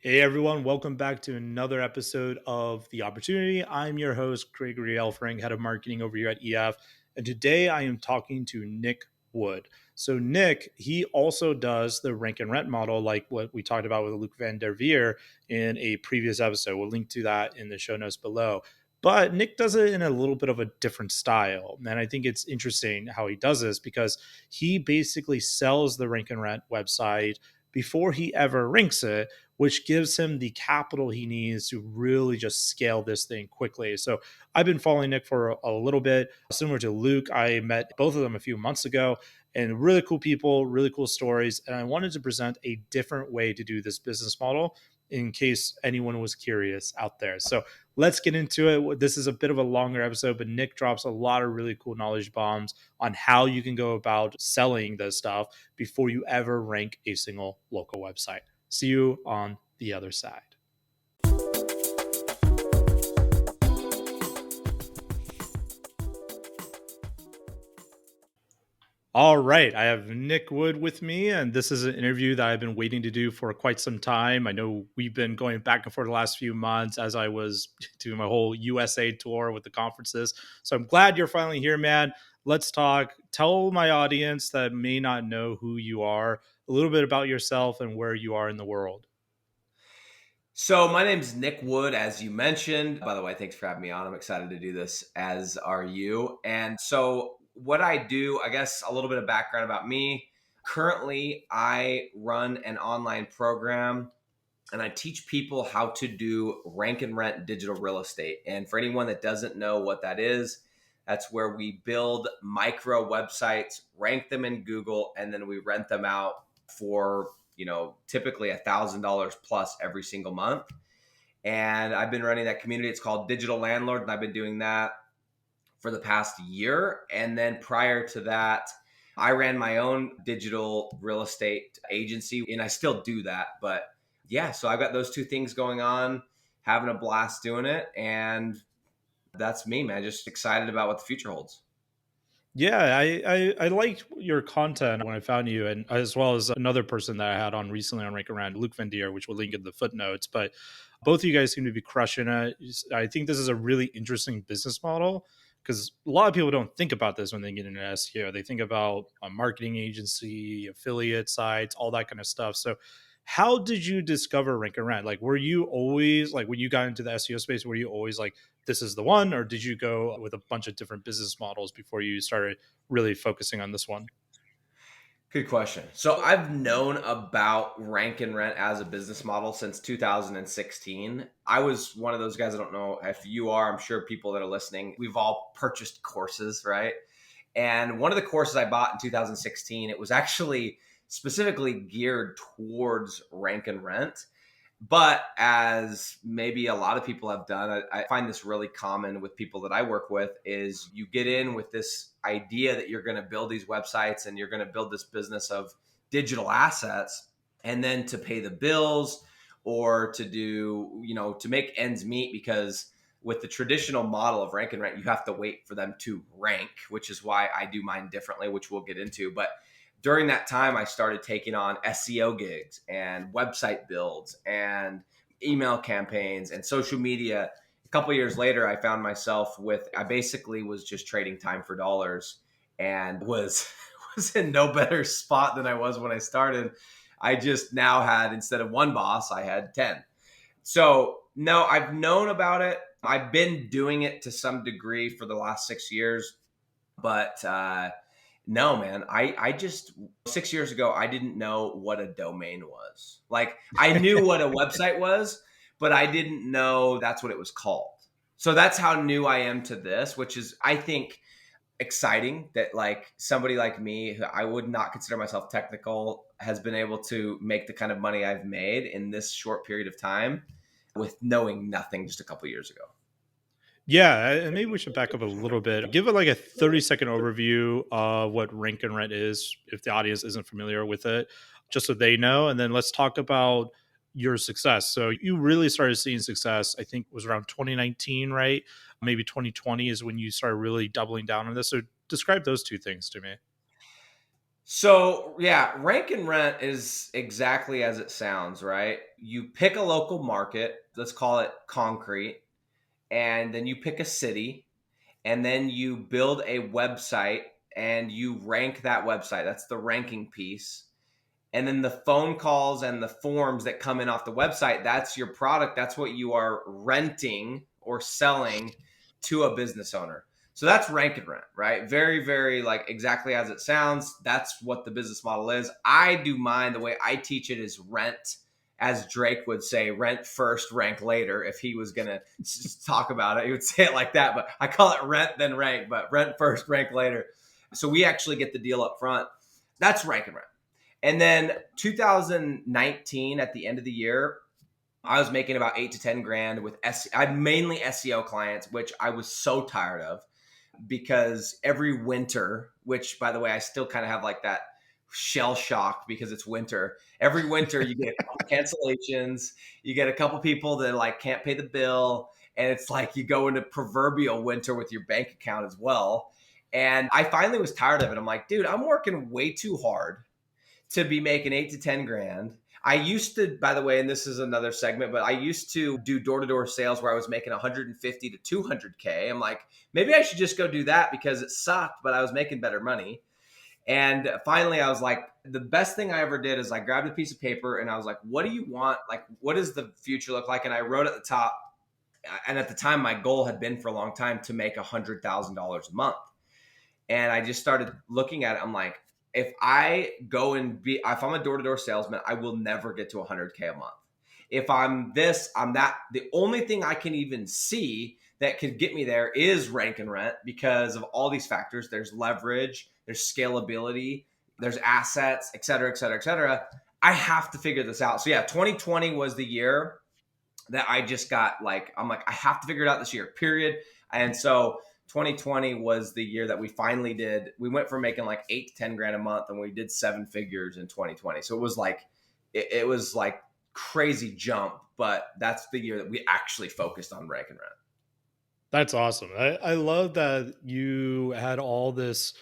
Hey everyone, welcome back to another episode of The Opportunity. I'm your host, Gregory Elfring, head of marketing over here at EF. And today I am talking to Nick Wood. So, Nick, he also does the rank and rent model, like what we talked about with Luke Van der Veer in a previous episode. We'll link to that in the show notes below. But Nick does it in a little bit of a different style. And I think it's interesting how he does this because he basically sells the rank and rent website before he ever ranks it, which gives him the capital he needs to really just scale this thing quickly. So I've been following Nick for a little bit. Similar to Luke, I met both of them a few months ago, and really cool people, really cool stories. And I wanted to present a different way to do this business model in case anyone was curious out there. So let's get into it. This is a bit of a longer episode, but Nick drops a lot of really cool knowledge bombs on how you can go about selling this stuff before you ever rank a single local website. See you on the other side. All right. I have Nick Wood with me, and this is an interview that I've been waiting to do for quite some time. I know we've been going back and forth the last few months as I was doing my whole USA tour with the conferences. So I'm glad you're finally here, man. Let's talk. Tell my audience that may not know who you are a little bit about yourself and where you are in the world. So my name's Nick Wood, as you mentioned. By the way, thanks for having me on. I'm excited to do this, as are you. And so what I do, I guess a little bit of background about me. Currently, I run an online program and I teach people how to do rank and rent digital real estate. And for anyone that doesn't know what that is, that's where we build micro websites, rank them in Google, and then we rent them out for typically $1,000 plus every single month. And I've been running that community. It's called Digital Landlord, and I've been doing that for the past year. And then prior to that, I ran my own digital real estate agency, and I still do that. But yeah, so I've got those two things going on, having a blast doing it. And that's me, man. Just excited about what the future holds. Yeah, I liked your content when I found you, and as well as another person that I had on recently on Rank Around, Luke Van Der, which we'll link in the footnotes. But both of you guys seem to be crushing it. I think this is a really interesting business model because a lot of people don't think about this when they get into SEO. They think about a marketing agency, affiliate sites, all that kind of stuff. So how did you discover Rank and Rent? Like, were you always like when you got into the SEO space, were you always like, this is the one, or did you go with a bunch of different business models before you started really focusing on this one? Good question. So I've known about rank and rent as a business model since 2016. I was one of those guys. I don't know if you are. I'm sure people that are listening, we've all purchased courses, right? And one of the courses I bought in 2016, it was actually specifically geared towards rank and rent. But as maybe a lot of people have done, I find this really common with people that I work with is you get in with this idea that you're going to build these websites and you're going to build this business of digital assets. And then to pay the bills or to do, to make ends meet, because with the traditional model of rank and rent, you have to wait for them to rank, which is why I do mine differently, which we'll get into. But during that time, I started taking on SEO gigs and website builds and email campaigns and social media. A couple of years later, I found myself I basically was just trading time for dollars and was was in no better spot than I was when I started. I just now had, instead of one boss, I had 10. So no, I've known about it. I've been doing it to some degree for the last 6 years, but no, man. I just 6 years ago, I didn't know what a domain was. Like, I knew what a website was, but I didn't know that's what it was called. So that's how new I am to this, which is, I think, exciting that like somebody like me, who I would not consider myself technical, has been able to make the kind of money I've made in this short period of time with knowing nothing just a couple of years ago. Yeah, and maybe we should back up a little bit. Give it like a 30-second overview of what rank and rent is, if the audience isn't familiar with it, just so they know. And then let's talk about your success. So you really started seeing success, I think was around 2019, right? Maybe 2020 is when you started really doubling down on this. So describe those two things to me. So, yeah, rank and rent is exactly as it sounds, right? You pick a local market, let's call it concrete, and then you pick a city, and then you build a website and you rank that website. That's the ranking piece. And then the phone calls and the forms that come in off the website, that's your product. That's what you are renting or selling to a business owner. So that's rank and rent, right? Very, very like exactly as it sounds. That's what the business model is. I do mine the way I teach it is rent, as Drake would say, rent first, rank later. If he was going to talk about it, he would say it like that. But I call it rent, then rank, but rent first, rank later. So we actually get the deal up front. That's rank and rent. And then 2019, at the end of the year, I was making about 8 to 10 grand with I had mainly SEO clients, which I was so tired of because every winter, which by the way, I still kind of have like that shell shock because it's winter. Every winter you get a couple cancellations, you get a couple people that like can't pay the bill, and it's like you go into proverbial winter with your bank account as well. And I finally was tired of it. I'm like, dude, I'm working way too hard to be making 8 to 10 grand. I used to, by the way, and this is another segment, but I used to do door to door sales where I was making 150 to 200K. I'm like, maybe I should just go do that because it sucked, but I was making better money. And finally, I was like, the best thing I ever did is I grabbed a piece of paper and I was like, what do you want? Like, what does the future look like? And I wrote at the top, and at the time, my goal had been for a long time to make $100,000 a month. And I just started looking at it. I'm like, if I'm a door to door salesman, I will never get to 100K a month. If I'm this, I'm that. The only thing I can even see that could get me there is rank and rent because of all these factors. There's leverage, there's scalability, there's assets, et cetera, et cetera, et cetera. I have to figure this out. So yeah, 2020 was the year that I just got like, I'm like, I have to figure it out this year, period. And so 2020 was the year that we finally we went from making like 8 to 10 grand a month and we did 7 figures in 2020. So it was like crazy jump, but that's the year that we actually focused on rank and rent. That's awesome. I love that you had all this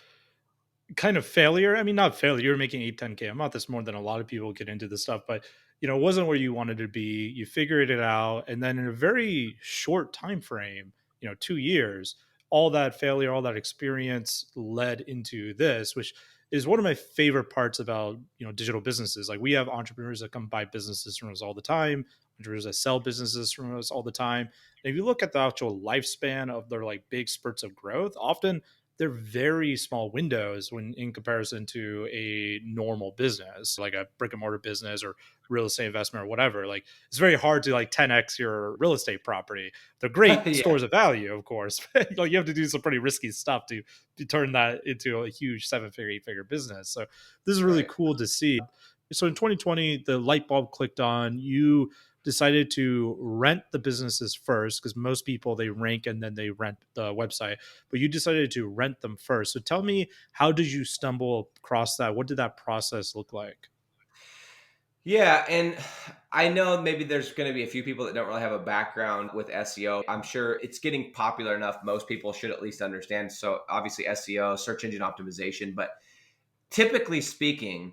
kind of failure. I mean, not failure. You're making 8, 10K a month. That's more than a lot of people get into this stuff, but it wasn't where you wanted to be. You figured it out. And then in a very short time frame, 2 years, all that failure, all that experience led into this, which is one of my favorite parts about, digital businesses. Like we have entrepreneurs that come buy businesses from us all the time, entrepreneurs that sell businesses from us all the time. And if you look at the actual lifespan of their like big spurts of growth, often they're very small windows when in comparison to a normal business like a brick and mortar business or real estate investment or whatever. Like it's very hard to like 10x your real estate property. They're great Yeah, stores of value, of course. Like you have to do some pretty risky stuff to turn that into a huge 7 figure 8 figure business. So this is really right. cool to see. So in 2020 the light bulb clicked on. You decided to rent the businesses first because most people they rank and then they rent the website, but you decided to rent them first. So tell me, how did you stumble across that? What did that process look like? Yeah, and I know maybe there's going to be a few people that don't really have a background with SEO. I'm sure it's getting popular enough. Most people should at least understand. So obviously SEO, search engine optimization, but typically speaking,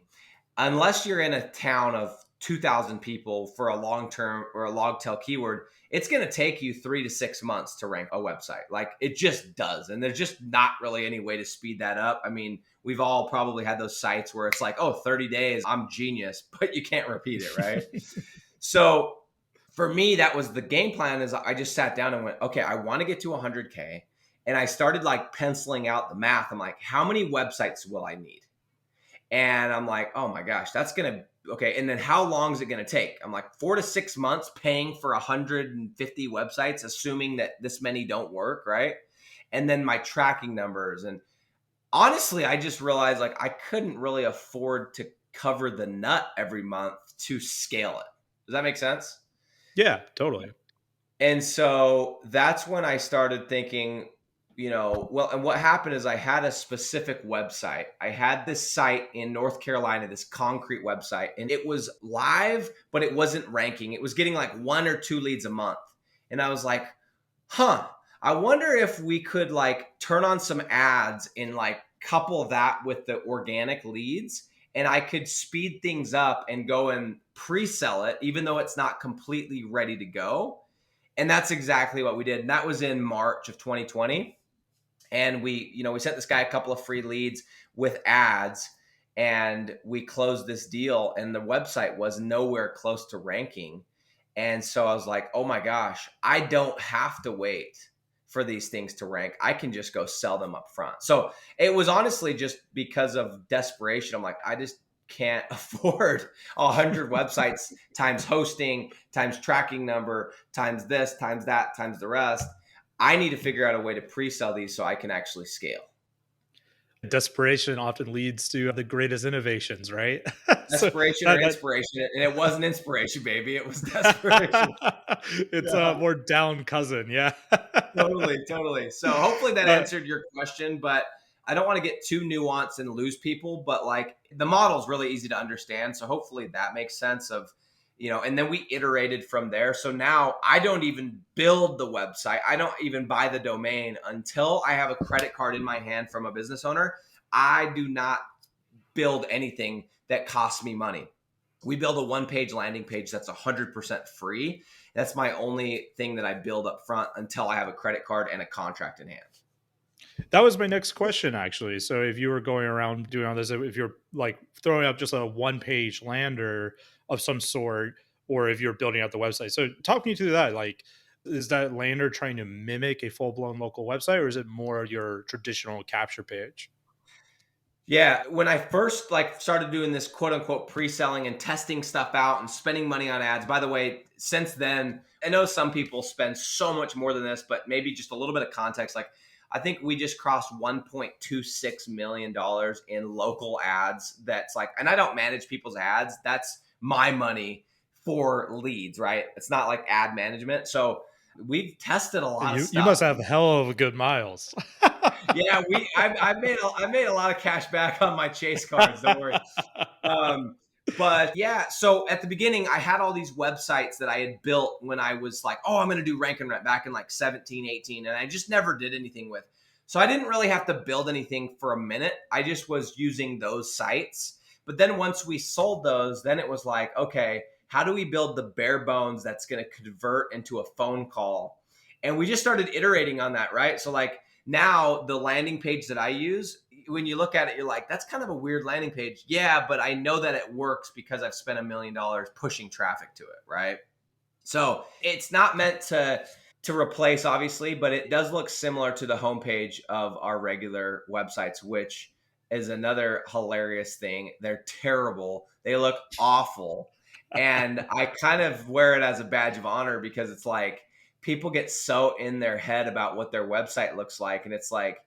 unless you're in a town of 2,000 people for a long term or a long tail keyword, it's going to take you 3 to 6 months to rank a website. Like it just does. And there's just not really any way to speed that up. I mean, we've all probably had those sites where it's like, oh, 30 days, I'm genius, but you can't repeat it, right? So for me, that was the game plan is I just sat down and went, okay, I want to get to 100K. And I started like penciling out the math. I'm like, how many websites will I need? And I'm like, oh my gosh, that's going to, okay. And then how long is it going to take? I'm like 4 to 6 months paying for 150 websites, assuming that this many don't work. Right. And then my tracking numbers. And honestly, I just realized like I couldn't really afford to cover the nut every month to scale it. Does that make sense? Yeah, totally. And so that's when I started thinking, well, and what happened is I had a specific website. I had this site in North Carolina, this concrete website, and it was live, but it wasn't ranking. It was getting like 1 or 2 leads a month. And I was like, I wonder if we could like turn on some ads in like couple that with the organic leads, and I could speed things up and go and pre-sell it, even though it's not completely ready to go. And that's exactly what we did. And that was in March of 2020. And we sent this guy a couple of free leads with ads, and we closed this deal, and the website was nowhere close to ranking. And so I was like, oh my gosh, I don't have to wait for these things to rank. I can just go sell them up front. So it was honestly just because of desperation. I'm like, I just can't afford 100 websites times hosting, times tracking number, times this, times that, times the rest. I need to figure out a way to pre-sell these so I can actually scale. Desperation often leads to the greatest innovations, right? So Desperation or that, inspiration. And it wasn't inspiration, baby. It was desperation. it's Yeah. a more down cousin. Yeah. Totally. So hopefully that But answered your question, but I don't want to get too nuanced and lose people, but like the model is really easy to understand. So hopefully that makes sense of, and then we iterated from there. So now I don't even build the website. I don't even buy the domain until I have a credit card in my hand from a business owner. I do not build anything that costs me money. We build a one-page landing page that's 100% free. That's my only thing that I build up front until I have a credit card and a contract in hand. that was my next question, actually. So if you were going around doing all this, if you're like throwing up just a one-page lander of some sort, or if you're building out the website. So talk me through that. Like, is that lander trying to mimic a full-blown local website, or is it more your traditional capture page? Yeah, when I first started doing this quote unquote pre-selling and testing stuff out and spending money on ads. By the way, since then, I know some people spend so much more than this, but maybe just a little bit of context. Like I think we just crossed $1.26 million in local ads. That's like, and I don't manage people's ads. That's my money for leads, right? It's not like ad management. So we've tested a lot of You stuff. must have hell of good miles. Yeah, I made a lot of cash back on my Chase cards. Don't worry. But yeah, so at the beginning, I had all these websites that I had built when I was like, oh, I'm going to do rank and rent back in like 17, 18. And I just never did anything with. So I didn't really have to build anything for a minute. I just was using those sites. But then once we sold those, then it was like, okay, how do we build the bare bones that's going to convert into a phone call? And we just started iterating on that, right? So like now the landing page that I use, when you look at it, you're like, that's kind of a weird landing page. Yeah, but I know that it works because I've spent $1 million pushing traffic to it, right? So it's not meant to replace, obviously, but it does look similar to the homepage of our regular websites, which is another hilarious thing. They're terrible. They look awful. And I kind of wear it as a badge of honor because it's like people get so in their head about what their website looks like. And it's like,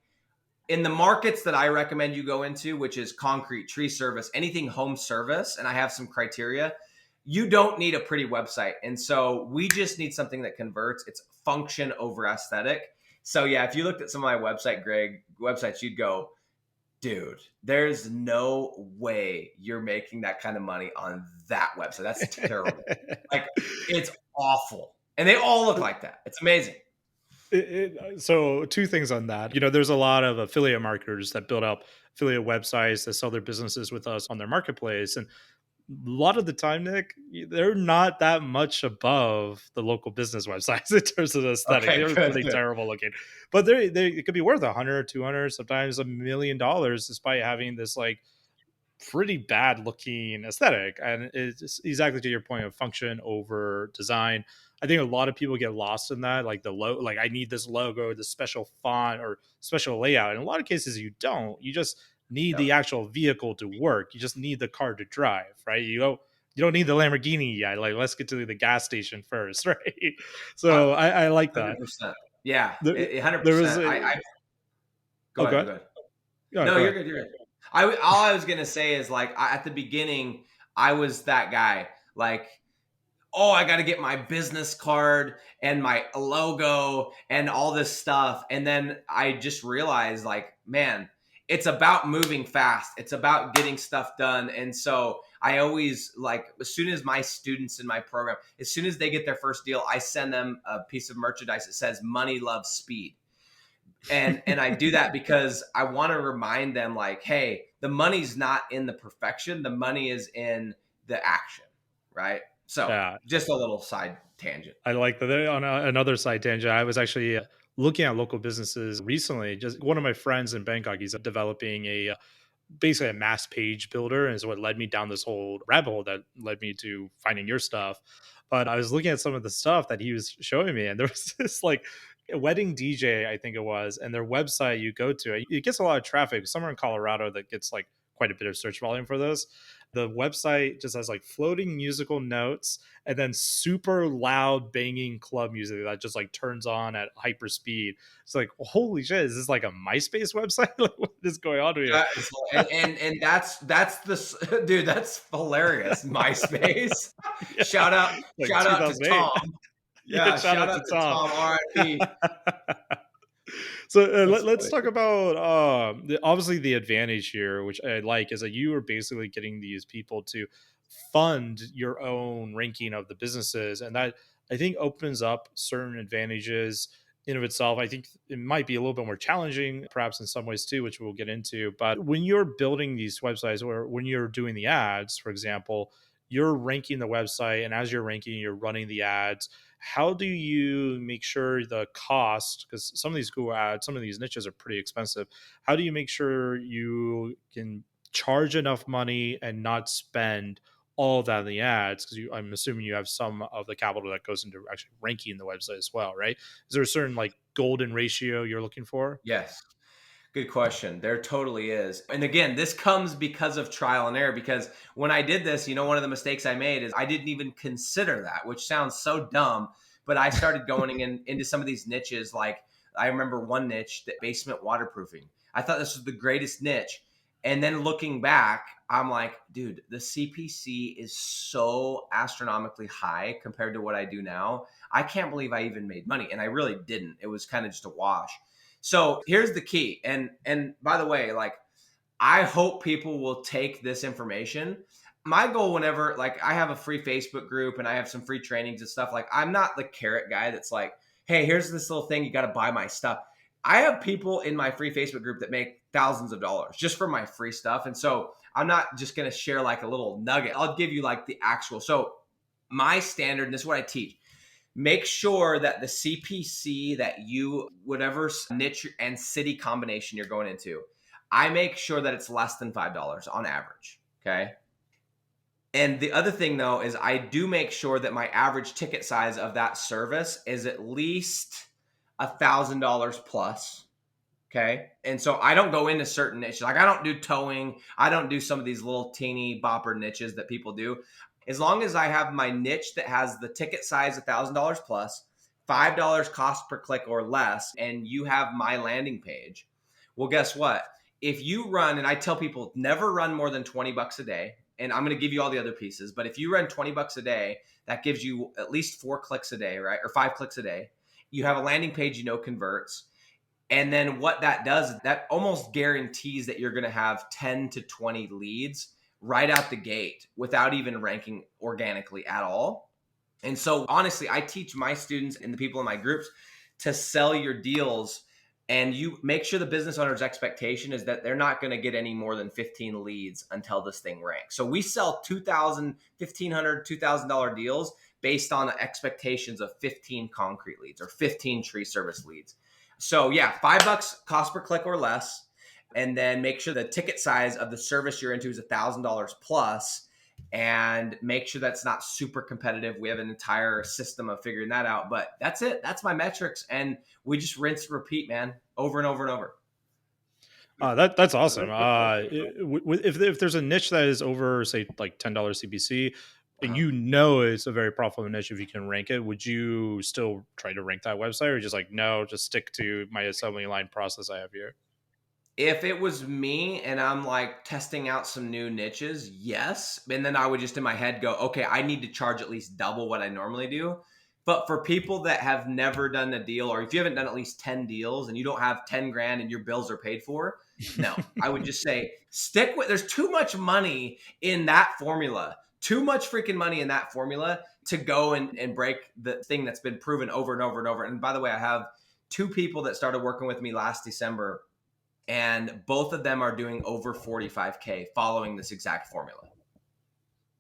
in the markets that I recommend you go into, which is concrete, tree service, anything home service, and I have some criteria, you don't need a pretty website. And so we just need something that converts. It's function over aesthetic. So yeah, if you looked at some of my websites, you'd go, dude, there's no way you're making that kind of money on that website. That's terrible. Like, it's awful. And they all look like that. It's amazing. So two things on that. There's a lot of affiliate marketers that build up affiliate websites that sell their businesses with us on their marketplace. And a lot of the time, Nick, they're not that much above the local business websites in terms of aesthetic. Okay, They're good, pretty good. terrible looking, but they it could be worth 100, 200, sometimes $1 million, despite having this like pretty bad looking aesthetic. And it's exactly to your point of function over design. I think a lot of people get lost in that, like like I need this logo, this special font or special layout. In a lot of cases, you don't. You just need Yep. the actual vehicle to work. You just need the car to drive, right? You don't need the Lamborghini yet. Like, let's get to the gas station first, right? So I like that. 100%. Yeah, There, there was 100%. a I go oh, go ahead. ahead. Go ahead. Yeah, No, go you're ahead. good. You're good. All I was gonna say is like at the beginning, I was that guy. Like, oh, I got to get my business card and my logo and all this stuff, and then I just realized, like, man, it's about moving fast. It's about getting stuff done, and so I always like as soon as my students in my program, as soon as they get their first deal, I send them a piece of merchandise that says "Money loves speed." And I do that because I want to remind them like, hey, the money's not in the perfection. The money is in the action, right? So Yeah, just a little side tangent. I like that. On another side tangent, I was actually looking at local businesses recently. Just one of my friends in Bangkok, he's developing basically a mass page builder, and is what led me down this whole rabbit hole that led me to finding your stuff. But I was looking at some of the stuff that he was showing me, and there was this like wedding DJ, I think it was, and their website you go to, it gets a lot of traffic. Somewhere in Colorado that gets like quite a bit of search volume for those. The website just has like floating musical notes and then super loud banging club music that just like turns on at hyper speed. It's like, holy shit, is this like a MySpace website? Like, what is going on here? And that's the dude. That's hilarious. MySpace. Yeah, like Shout out to 2008. Tom. Yeah, Yeah, shout shout out out to to Tom. Tom. R.I.P. So That's let's funny. talk about obviously the advantage here, which I like, is that you are basically getting these people to fund your own ranking of the businesses, and that I think opens up certain advantages in of itself. I think it might be a little bit more challenging, perhaps in some ways too, which we'll get into. But when you're building these websites, or when you're doing the ads, for example, you're ranking the website, and as you're ranking, you're running the ads. How do you make sure the cost, because some of these Google ads, some of these niches are pretty expensive, how do you make sure you can charge enough money and not spend all of that in the ads? Because I'm assuming you have some of the capital that goes into actually ranking the website as well, right? Is there a certain like golden ratio you're looking for? Yes. Good question. There totally is. And again, this comes because of trial and error. Because when I did this, one of the mistakes I made is I didn't even consider that, which sounds so dumb. But I started going into some of these niches. Like I remember one niche, the basement waterproofing. I thought this was the greatest niche. And then looking back, I'm like, dude, the CPC is so astronomically high compared to what I do now. I can't believe I even made money. And I really didn't. It was kind of just a wash. So here's the key. And by the way, like I hope people will take this information. My goal whenever like I have a free Facebook group and I have some free trainings and stuff, like I'm not the carrot guy that's like, hey, here's this little thing, you got to buy my stuff. I have people in my free Facebook group that make thousands of dollars just for my free stuff. And so I'm not just going to share like a little nugget. I'll give you like the actual. So my standard, and this is what I teach, make sure that the CPC that you, whatever niche and city combination you're going into, I make sure that it's less than $5 on average. Okay. And the other thing though is I do make sure that my average ticket size of that service is at least $1,000 plus. Okay. And so I don't go into certain niches. Like I don't do towing. I don't do some of these little teeny bopper niches that people do. As long as I have my niche that has the ticket size $1,000 plus, $5 cost per click or less, and you have my landing page, well, guess what? If you run, and I tell people never run more than 20 bucks a day, and I'm going to give you all the other pieces, but if you run 20 bucks a day, that gives you at least 4 clicks a day, right? Or 5 clicks a day. You have a landing page, converts. And then what that does, that almost guarantees that you're going to have 10 to 20 leads right out the gate without even ranking organically at all. And so honestly, I teach my students and the people in my groups to sell your deals, and you make sure the business owner's expectation is that they're not going to get any more than 15 leads until this thing ranks. So we sell $2,000, $1,500, $2,000 deals based on expectations of 15 concrete leads or 15 tree service leads. So yeah, $5 cost per click or less. And then make sure the ticket size of the service you're into is $1,000 plus, and make sure that's not super competitive. We have an entire system of figuring that out, but that's it. That's my metrics. And we just rinse and repeat, man, over and over and over. That's awesome. If there's a niche that is over, say, like $10 CPC, and Uh-huh. it's a very profitable niche, if you can rank it, would you still try to rank that website, or just like no, just stick to my assembly line process I have here? If it was me and I'm like testing out some new niches, yes. And then I would just in my head go, okay, I need to charge at least double what I normally do. But for people that have never done a deal, or if you haven't done at least 10 deals and you don't have 10 grand and your bills are paid for, no, I would just say stick with, there's too much money in that formula, too much freaking money in that formula to go and break the thing that's been proven over and over and over. And by the way, I have two people that started working with me last December, and both of them are doing over 45K following this exact formula.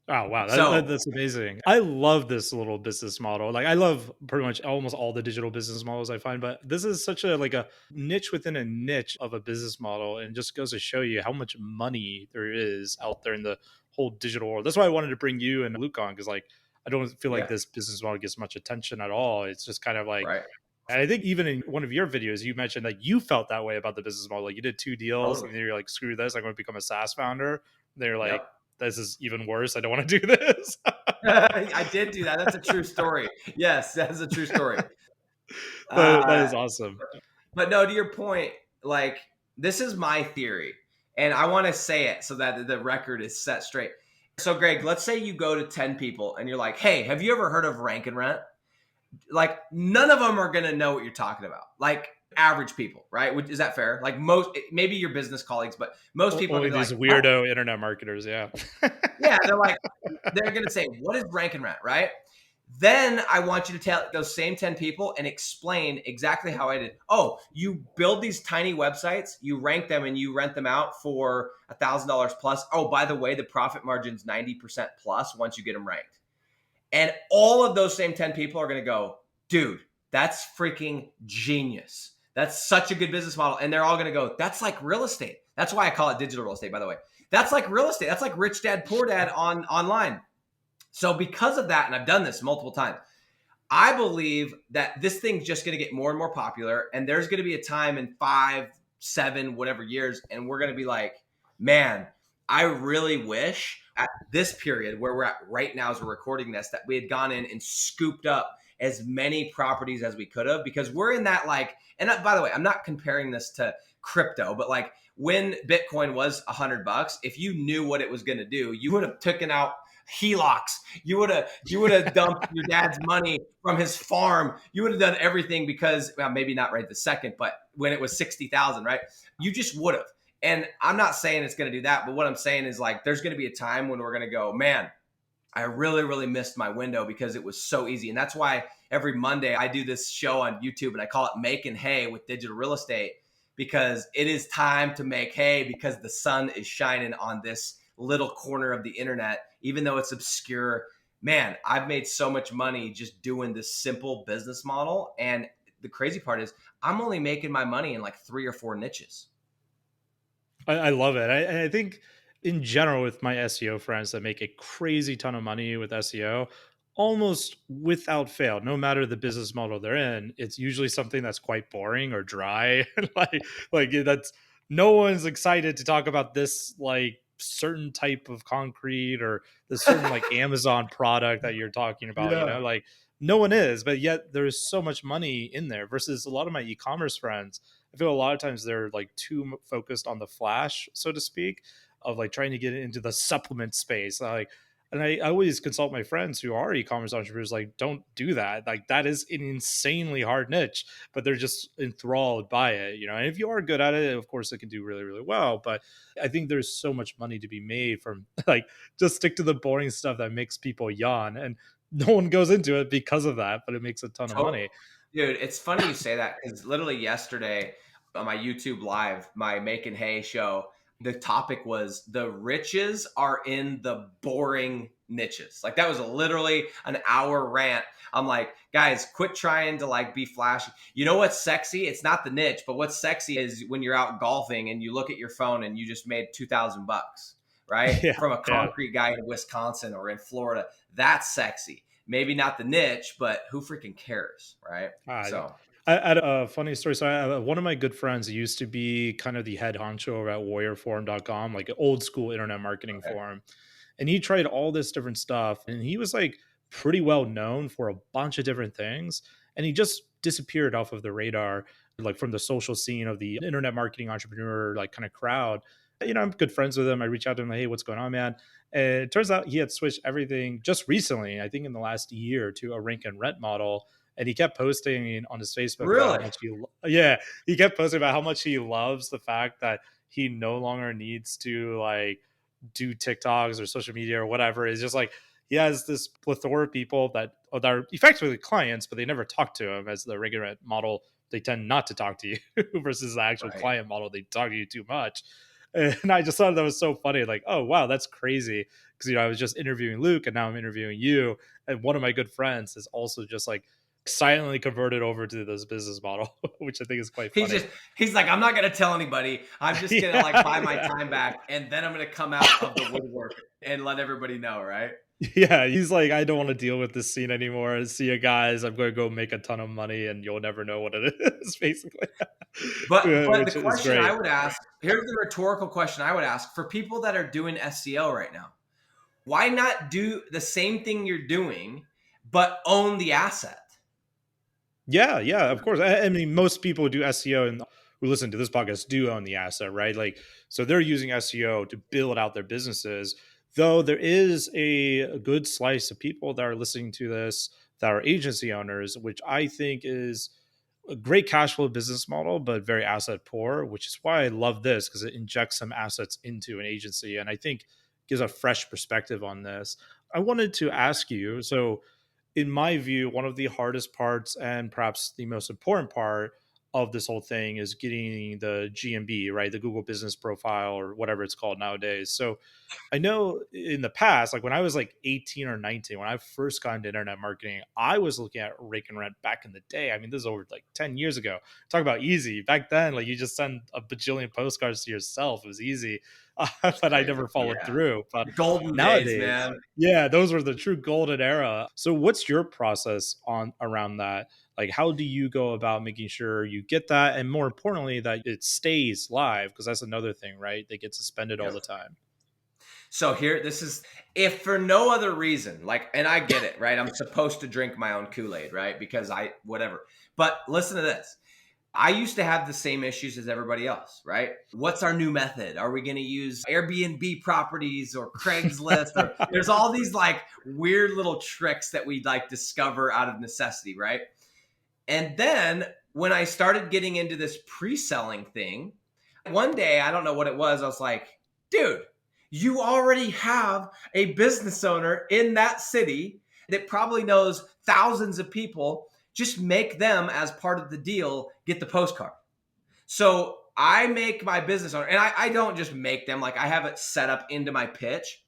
Oh wow, So, that's amazing. I love this little business model. Like I love pretty much almost all the digital business models I find, but this is such a like a niche within a niche of a business model, and just goes to show you how much money there is out there in the whole digital world. That's why I wanted to bring you and Luke on, because like I don't feel like yeah, this business model gets much attention at all. It's just kind of like, right. and I think even in one of your videos, you mentioned that you felt that way about the business model. Like you did two deals, Totally. and you're like, "Screw this! I'm going to become a SaaS founder." They're like, Yep. "This is even worse. I don't want to do this." I did do that. That's a true story. Yes, that's a true story. That Uh, is awesome. but no, to your point, like this is my theory, and I want to say it so that the record is set straight. So, Greg, let's say you go to 10 people and you're like, "Hey, have you ever heard of rank and rent?" Like, none of them are gonna know what you're talking about. Like average people, right? Is that fair? Like most, maybe your business colleagues, but most people are Only gonna be these like, "What?" weirdo internet marketers, yeah. Yeah, they're gonna say, "What is rank and rent?" Right? Then I want you to tell those same 10 people and explain exactly how I did. Oh, you build these tiny websites, you rank them, and you rent them out for $1,000 plus. Oh, by the way, the profit margin's 90% plus once you get them ranked. And all of those same 10 people are going to go, dude, that's freaking genius. That's such a good business model. And they're all going to go, that's like real estate. That's why I call it digital real estate, by the way. That's like real estate. That's like rich dad, poor dad online. So because of that, and I've done this multiple times, I believe that this thing's just going to get more and more popular. And there's going to be a time in 5, 7, whatever years, and we're going to be like, man, I really wish at this period where we're at right now as we're recording this, that we had gone in and scooped up as many properties as we could have, because we're in that like, and by the way, I'm not comparing this to crypto, but like when Bitcoin was $100, if you knew what it was going to do, you would have taken out HELOCs. You would have dumped your dad's money from his farm. You would have done everything because, well, maybe not right the second, but when it was 60,000, right? You just would have. And I'm not saying it's going to do that, but what I'm saying is like there's going to be a time when we're going to go, man, I really, really missed my window because it was so easy. And that's why every Monday I do this show on YouTube and I call it Making Hay with Digital Real Estate, because it is time to make hay because the sun is shining on this little corner of the internet, even though it's obscure. Man, I've made so much money just doing this simple business model. And the crazy part is I'm only making my money in like 3 or 4 niches. I love it. I think in general with my SEO friends that make a crazy ton of money with SEO, almost without fail, no matter the business model they're in, it's usually something that's quite boring or dry. like that's no one's excited to talk about this like certain type of concrete or the certain like Amazon product that you're talking about, Yeah. like no one is, but yet there's so much money in there versus a lot of my e-commerce friends. I feel a lot of times they're like too focused on the flash, so to speak, of like trying to get into the supplement space. Like, and I always consult my friends who are e-commerce entrepreneurs, like, don't do that. Like, that is an insanely hard niche, but they're just enthralled by it, And if you are good at it, of course, it can do really, really well. But I think there's so much money to be made from like just stick to the boring stuff that makes people yawn, and no one goes into it because of that, but it makes a ton of money. Dude, it's funny you say that because literally yesterday on my YouTube live, my Making Hay show, the topic was the riches are in the boring niches. Like that was literally an hour rant. I'm like, guys, quit trying to like be flashy. You know what's sexy? It's not the niche, but what's sexy is when you're out golfing and you look at your phone and you just made $2,000, right? Yeah, From a yeah. concrete guy in Wisconsin or in Florida. That's sexy. Maybe not the niche, but who freaking cares, right? I, So, I had a funny story. So, one of my good friends used to be kind of the head honcho over at warriorforum.com, like an old school internet marketing okay. forum. And he tried all this different stuff. And he was like pretty well known for a bunch of different things. And he just disappeared off of the radar, like from the social scene of the internet marketing entrepreneur, like kind of crowd. I'm good friends with him. I reach out to him, like, hey, what's going on, man? And it turns out he had switched everything just recently, I think in the last year, to a rank and rent model, and he kept posting on his Facebook about how Really? much yeah, he kept posting about how much he loves the fact that he no longer needs to like do TikToks or social media or whatever. It's just like he has this plethora of people that are effectively clients, but they never talk to him, as the regular model they tend not to talk to you versus the actual Right. client model. They talk to you too much. And I just thought that was so funny. Like, oh, wow, that's crazy. Because, I was just interviewing Luke and now I'm interviewing you. And one of my good friends is also just like silently converted over to this business model, which I think is quite He's funny. just he's like, I'm not gonna tell anybody. I'm just gonna Yeah, like buy my time exactly. back, and then I'm gonna come out of the woodwork and let everybody know, right? Yeah, he's like, I don't want to deal with this scene anymore. See you guys. I'm going to go make a ton of money, and you'll never know what it is, basically. But the Which is question I great. would ask, here's the rhetorical question I would ask for people that are doing SEO right now. Why not do the same thing you're doing, but own the asset? Yeah, yeah, of course. I mean, most people who do SEO and who listen to this podcast do own the asset, right? Like, so they're using SEO to build out their businesses. Though there is a good slice of people that are listening to this that are agency owners, which I think is a great cash flow business model, but very asset poor, which is why I love this because it injects some assets into an agency. And I think gives a fresh perspective on this. I wanted to ask you, so in my view, one of the hardest parts and perhaps the most important part of this whole thing is getting the GMB, right? The Google Business Profile or whatever it's called nowadays. So I know in the past, like when I was like 18 or 19, when I first got into internet marketing, I was looking at rake and rent back in the day. I mean, this is over like 10 years ago. Talk about easy. Back then, like you just send a bajillion postcards to yourself. It was easy. It's But I crazy. never followed Yeah. through. But Golden days, nowadays, man. yeah, those were the true golden era. So what's your process on around that? Like how do you go about making sure you get that and more importantly that it stays live because that's another thing, right? They get suspended all Yep. the time. So here, this is if for no other reason, like, and I get it, right? I'm supposed to drink my own Kool-Aid, right? Because whatever. But listen to this. I used to have the same issues as everybody else, right? What's our new method? Are we going to use Airbnb properties or Craigslist? Or there's all these like weird little tricks that we like discover out of necessity, right? And then when I started getting into this pre-selling thing, one day, I don't know what it was, I was like, dude, you already have a business owner in that city that probably knows thousands of people. Just make them as part of the deal, get the postcard. So I make my business owner, and I don't just make them, like I have it set up into my pitch,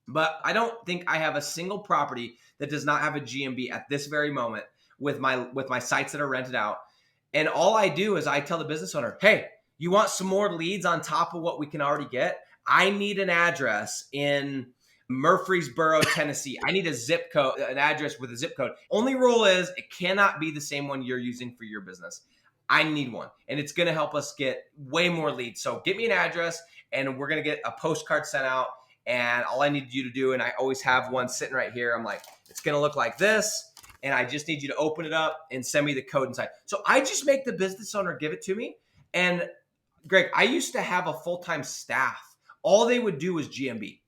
but I don't think I have a single property that does not have a GMB at this very moment with my sites that are rented out. And all I do is I tell the business owner, hey, you want some more leads on top of what we can already get? I need an address in Murfreesboro, Tennessee. I need a zip code, an address with a zip code. Only rule is it cannot be the same one you're using for your business. I need one, and it's going to help us get way more leads. So get me an address, and we're going to get a postcard sent out. And all I need you to do, and I always have one sitting right here. I'm like, it's going to look like this, and I just need you to open it up and send me the code inside. So I just make the business owner give it to me. And Greg, I used to have a full-time staff. All they would do was GMB.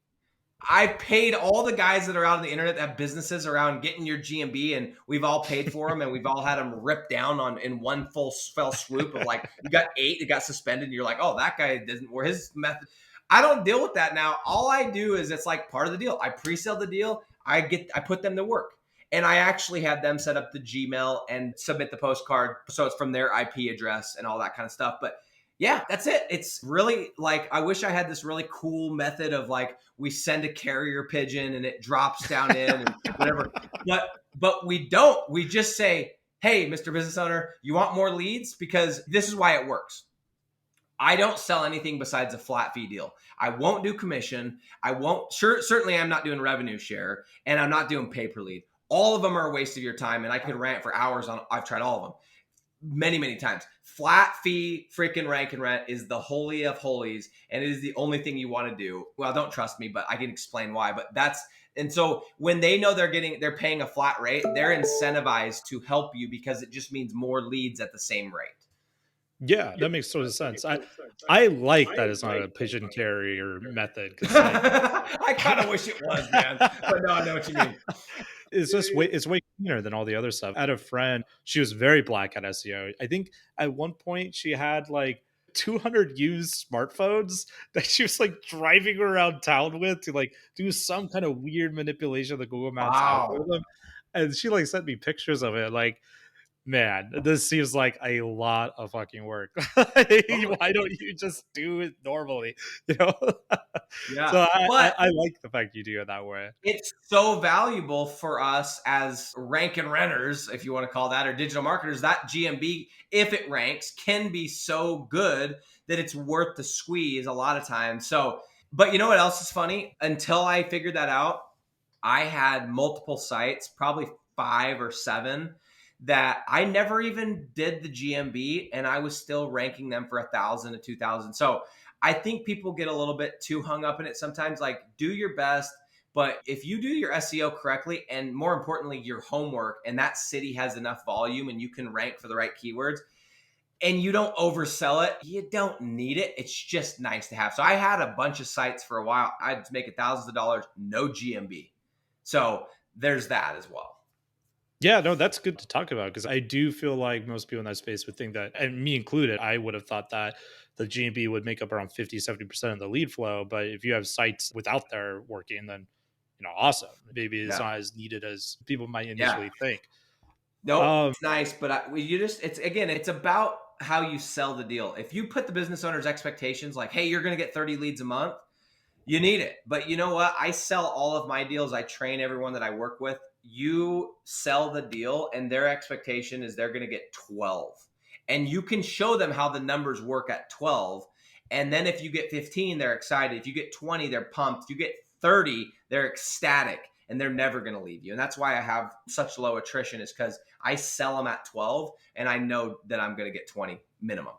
I paid all the guys that are out on the internet that have businesses around getting your GMB, and we've all paid for them, and we've all had them ripped down in one fell swoop of like you got 8 that got suspended, and you're like, oh, that guy doesn't. Or his method. I don't deal with that now. All I do is it's like part of the deal. I pre-sell the deal. I put them to work, and I actually had them set up the Gmail and submit the postcard, so it's from their IP address and all that kind of stuff. But yeah, that's it. It's really like I wish I had this really cool method of like we send a carrier pigeon and it drops down in and whatever. But we don't. We just say, "Hey, Mr. Business Owner, you want more leads?" Because this is why it works. I don't sell anything besides a flat fee deal. I won't do commission. I won't certainly I'm not doing revenue share and I'm not doing pay per lead. All of them are a waste of your time and I could rant for hours on I've tried all of them many times. Flat fee freaking rank and rent is the holy of holies, and it is the only thing you want to do. Well, don't trust me, but I can explain why. But that's and so when they know they're paying a flat rate, they're incentivized to help you because it just means more leads at the same rate. Yeah, that makes total sense. I like that it's not a pigeon carrier method because like I kind of wish it was, man. But no, I know what you mean. it's way cleaner than all the other stuff. I had a friend, she was very black at SEO. I think at one point she had like 200 used smartphones that she was like driving around town with to like do some kind of weird manipulation of the Google Maps Wow. algorithm. And she like sent me pictures of it. Like Man, this seems like a lot of fucking work. Totally. Why don't you just do it normally? You know? Yeah. So But I like the fact you do it that way. it's so valuable for us as rank and renters, if you want to call that, or digital marketers. That GMB, if it ranks, can be so good that it's worth the squeeze a lot of times. So, but you know what else is funny? Until I figured that out, I had multiple sites, probably 5 or 7, that I never even did the GMB, and I was still ranking them for 1,000 to 2,000. So I think people get a little bit too hung up in it sometimes. Like, do your best, but if you do your SEO correctly, and more importantly, your homework, and that city has enough volume and you can rank for the right keywords, and you don't oversell it, you don't need it. It's just nice to have. So I had a bunch of sites for a while. I'd make thousands of dollars, no GMB. So there's that as well. Yeah, no, that's good to talk about because I do feel like most people in that space would think that, and me included, I would have thought that the GMB would make up around 50, 70% of the lead flow. But if you have sites without there working, then, awesome. Maybe it's Yeah. not as needed as people might Yeah. initially think. Nope. Um, It's nice, but you just, it's again, it's about how you sell the deal. If you put the business owner's expectations like, hey, you're going to get 30 leads a month, you need it. But you know what? I sell all of my deals. I train everyone that I work with. You sell the deal, and their expectation is they're going to get 12. And you can show them how the numbers work at 12. And then if you get 15, they're excited. If you get 20, they're pumped. If you get 30, they're ecstatic, and they're never going to leave you. And that's why I have such low attrition, is because I sell them at 12, and I know that I'm going to get 20 minimum.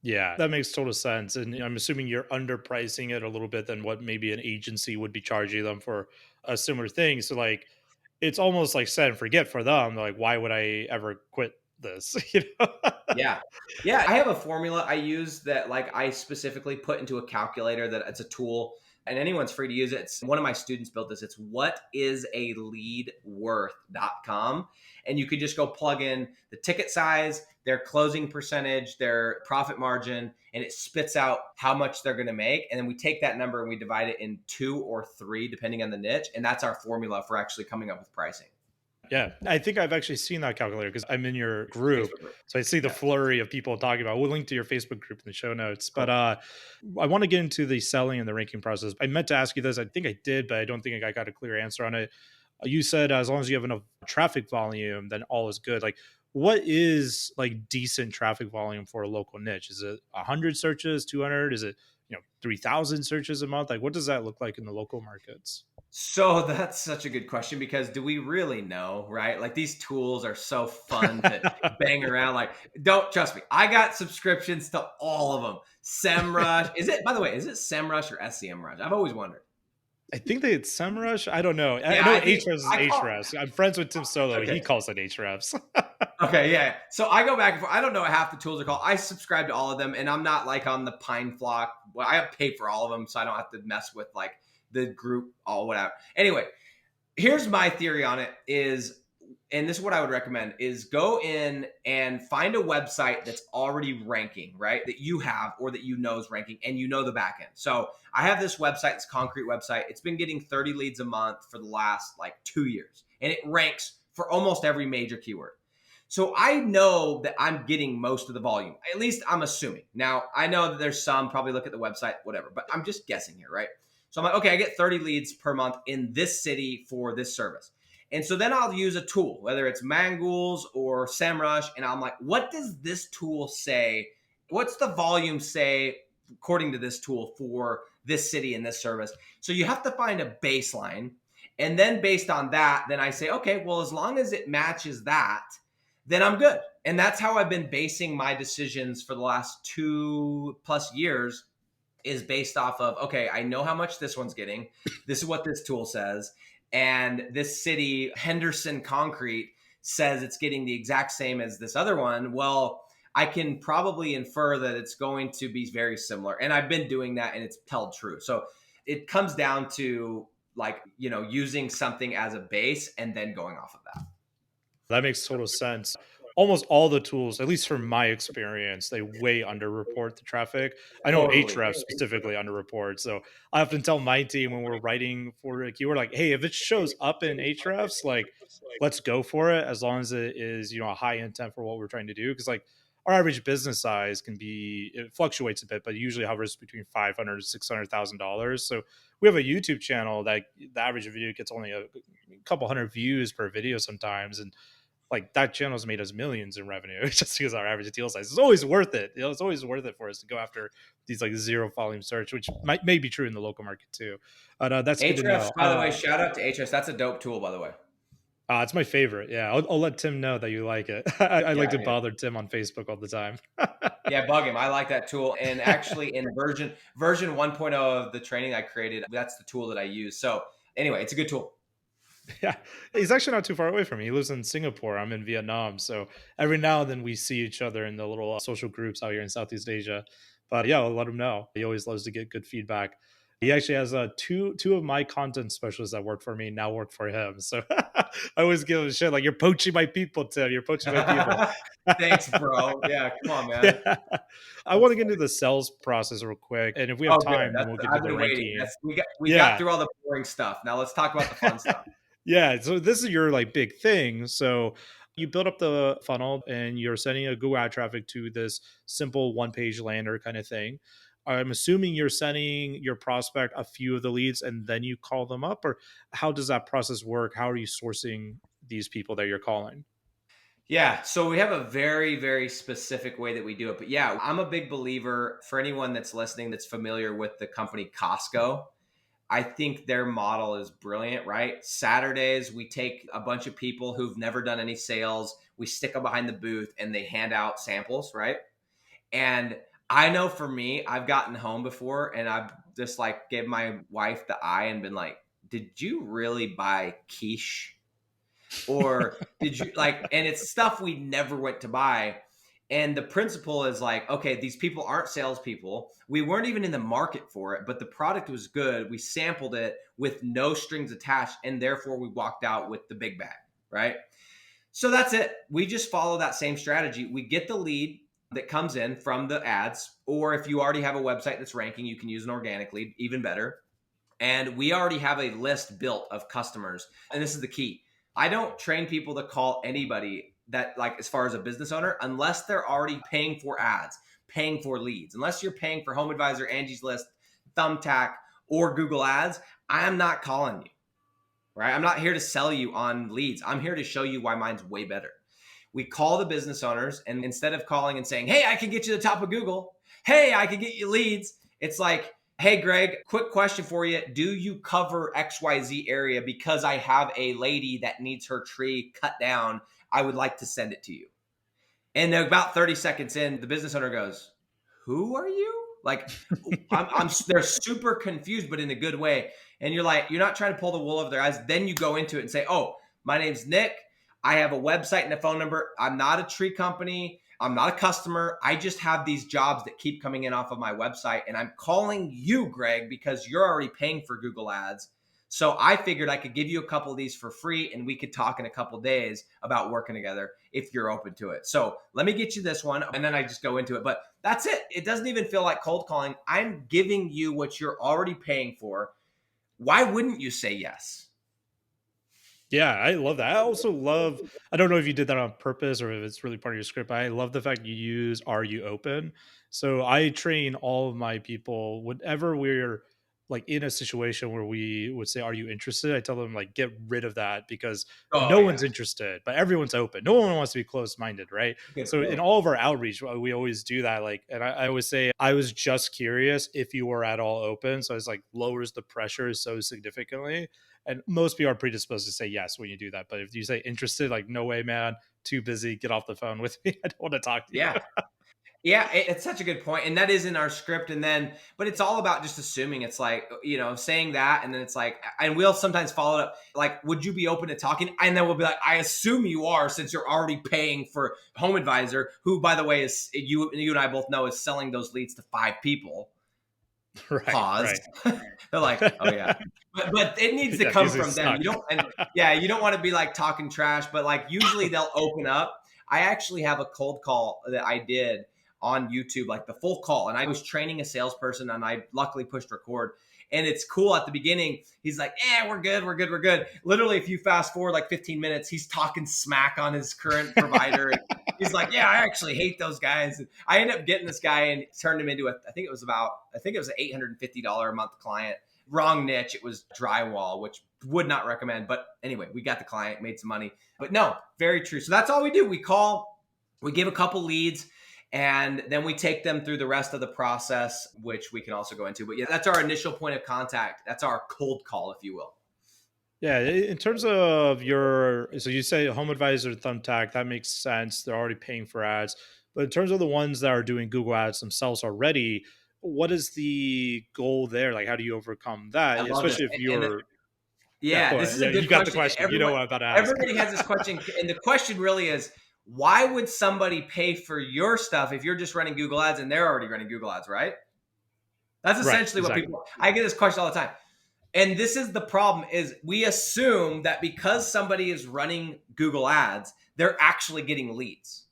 yeah, that makes total sense. And I'm assuming you're underpricing it a little bit than what maybe an agency would be charging them for a similar thing. So, like, it's almost like set and forget for them. Like, why would I ever quit this? Yeah. Yeah, I have a formula I use that, like, I specifically put into a calculator, that it's a tool and anyone's free to use it. It's one of my students built this. It's whatisaleadworth.com. And you could just go plug in the ticket size, their closing percentage, their profit margin, and it spits out how much they're going to make. And then we take that number and we divide it in 2 or 3, depending on the niche. And that's our formula for actually coming up with pricing. Yeah, I think I've actually seen that calculator because I'm in your group. Facebook group. So I see the Yeah, flurry of people talking about. We'll link to your Facebook group in the show notes. But cool. I want to get into the selling and the ranking process. I meant to ask you this. I think I did, but I don't think I got a clear answer on it. You said as long as you have enough traffic volume, then all is good. Like, what is like decent traffic volume for a local niche? Is it 100 searches, 200? Is it 3,000 searches a month? Like, what does that look like in the local markets? So that's such a good question, because do we really know, right? Like, these tools are so fun to bang around. Like, don't, trust me, I got subscriptions to all of them. SEMrush. Is it, by the way, is it SEMrush or SEMrush? I've always wondered. I think they it's SEMrush. I don't know. I Yeah, know I think Ahrefs is I call Ahrefs. I'm friends with Tim Solo. He okay. calls it Ahrefs. Okay, yeah. So I go back and forth. I don't know what half the tools are called. I subscribe to all of them, and I'm not like on the Pine Flock. Well, I have paid for all of them, so I don't have to mess with like the group, all whatever. Anyway, here's my theory on it is, and this is what I would recommend, is go in and find a website that's already ranking, right? That you have, or that you know is ranking, and you know the back end. So I have this website, this concrete website. It's been getting 30 leads a month for the last like 2 years, and it ranks for almost every major keyword. So I know that I'm getting most of the volume. At least I'm assuming. Now, I know that there's some, probably look at the website, whatever, but I'm just guessing here, right? So I'm like, okay, I get 30 leads per month in this city for this service. And so then I'll use a tool, whether it's Mangools or SEMrush, and I'm like, what does this tool say? What's the volume say according to this tool for this city and this service? So you have to find a baseline. And then based on that, then I say, okay, well, as long as it matches that, then I'm good. And that's how I've been basing my decisions for the last 2+ years, is based off of, okay, I know how much this one's getting. This is what this tool says. And this city, Henderson Concrete, says it's getting the exact same as this other one. Well, I can probably infer that it's going to be very similar. And I've been doing that, and it's held true. So it comes down to, like, using something as a base and then going off of that. That makes total sense. almost all the tools, at least from my experience, they way underreport the traffic. I know Totally. Ahrefs specifically underreport. So I often tell my team when we're writing for a keyword, like, hey, if it shows up in Ahrefs, like, let's go for it as long as it is, a high intent for what we're trying to do. Cause like our average business size can be, it fluctuates a bit, but usually hovers between 500 to $600,000. So we have a YouTube channel that the average video gets only a couple hundred views per video sometimes. And like that channel's made us millions in revenue just because our average deal size is always worth it. It's always worth it for us to go after these like zero volume search, which may be true in the local market too. But that's good to Ahrefs, know. by the way, shout out to Ahrefs. That's a dope tool, by the way. It's my favorite. Yeah, I'll let Tim know that you like it. I like Yeah, to yeah. bother Tim on Facebook all the time. Yeah, bug him. I like that tool. And actually in version 1.0 of the training I created, that's the tool that I use. So anyway, it's a good tool. Yeah, he's actually not too far away from me. He lives in Singapore. I'm in Vietnam, so every now and then we see each other in the little social groups out here in Southeast Asia. But yeah, I'll let him know. He always loves to get good feedback. He actually has two of my content specialists that work for me now work for him. So I always give him shit like, "You're poaching my people, Tim. You're poaching my people." Thanks, bro. Yeah, come on, man. Yeah. I want That's to get into funny. the sales process real quick, and if we have Oh, good. time, then That's we'll get into I've the been waiting. ranking. We got Yeah, through all the boring stuff. Now let's talk about the fun stuff. yeah, so this is your like big thing. So you build up the funnel and you're sending a Google ad traffic to this simple one page lander kind of thing. I'm assuming you're sending your prospect a few of the leads and then you call them up, or how does that process work? How are you sourcing these people that you're calling? Yeah, so we have a very, very specific way that we do it. But yeah, I'm a big believer for anyone that's listening that's familiar with the company Costco. I think their model is brilliant, right? Saturdays, we take a bunch of people who've never done any sales, we stick them behind the booth and they hand out samples, right? And I know for me, I've gotten home before and I've just like gave my wife the eye and been like, did you really buy quiche? Or did you like, and it's stuff we never went to buy. And the principle is like, okay, these people aren't salespeople. We weren't even in the market for it, but the product was good. We sampled it with no strings attached, and therefore we walked out with the big bag, right? So that's it. We just follow that same strategy. We get the lead that comes in from the ads, or if you already have a website that's ranking, you can use an organic lead, even better. And we already have a list built of customers. And this is the key. I don't train people to call anybody that, like, as far as a business owner, unless they're already paying for ads, paying for leads. Unless you're paying for Home Advisor, Angie's List, Thumbtack, or Google Ads, I am not calling you, right? I'm not here to sell you on leads. I'm here to show you why mine's way better. We call the business owners, and instead of calling and saying, hey, I can get you to the top of Google, hey, I can get you leads, it's like, hey, Greg, quick question for you. Do you cover XYZ area? Because I have a lady that needs her tree cut down. I would like to send it to you. And about 30 seconds in, the business owner goes, who are you? Like, they're super confused, but in a good way. And you're like, you're not trying to pull the wool over their eyes. Then you go into it and say, oh, my name's Nick. I have a website and a phone number. I'm not a tree company. I'm not a customer. I just have these jobs that keep coming in off of my website. And I'm calling you, Greg, because you're already paying for Google Ads. So I figured I could give you a couple of these for free and we could talk in a couple of days about working together if you're open to it. So let me get you this one. And then I just go into it. But that's it. It doesn't even feel like cold calling. I'm giving you what you're already paying for. Why wouldn't you say yes? Yeah, I love that. I also love, I don't know if you did that on purpose or if it's really part of your script, but I love the fact you use "Are you open?" So I train all of my people whenever we're like in a situation where we would say, "Are you interested?" I tell them like get rid of that because Oh, no yeah. one's interested, but everyone's open. No one wants to be closed-minded, right? Good So in point. all of our outreach, we always do that. Like, and I always say, I was just curious if you were at all open. So it's like lowers the pressure so significantly, and most people are predisposed to say yes when you do that. But if you say interested, like, no way, man, too busy, get off the phone with me. I don't want to talk to Yeah. you. Yeah, it's such a good point, and that is in our script. And then, but it's all about just assuming. It's like, saying that, and then it's like, and we'll sometimes follow it up like, "Would you be open to talking?" And then we'll be like, "I assume you are, since you're already paying for Home Advisor, who, by the way, is you and I both know is selling those leads to 5 people." Right, Pause. right. They're like, "Oh yeah," but it needs to Yeah, come these things from them. suck. You don't, and yeah, you don't want to be like talking trash, but like usually they'll open up. I actually have a cold call that I did on YouTube, like the full call. And I was training a salesperson and I luckily pushed record. And it's cool at the beginning. He's like, we're good, we're good, we're good. Literally, if you fast forward like 15 minutes, he's talking smack on his current provider. He's like, I actually hate those guys. And I ended up getting this guy and turned him into I think it was an $850 a month client. Wrong niche. It was drywall, which would not recommend. But anyway, we got the client, made some money. But no, very true. So that's all we do. We call, we give a couple leads, and then we take them through the rest of the process, which we can also go into. But yeah, that's our initial point of contact. That's our cold call, if you will. Yeah, in terms of so you say Home Advisor, Thumbtack, that makes sense. They're already paying for ads. But in terms of the ones that are doing Google Ads themselves already, what is the goal there? Like, how do you overcome that? I love this. Especially if you're, Yeah, go this ahead. is a Yeah, good you got the question. question. You know what I'm about to ask. Everybody has this question. And the question really is, why would somebody pay for your stuff if you're just running Google Ads and they're already running Google Ads, right? That's essentially what people, I get this question all the time. And this is the problem, is we assume that because somebody is running Google Ads, they're actually getting leads.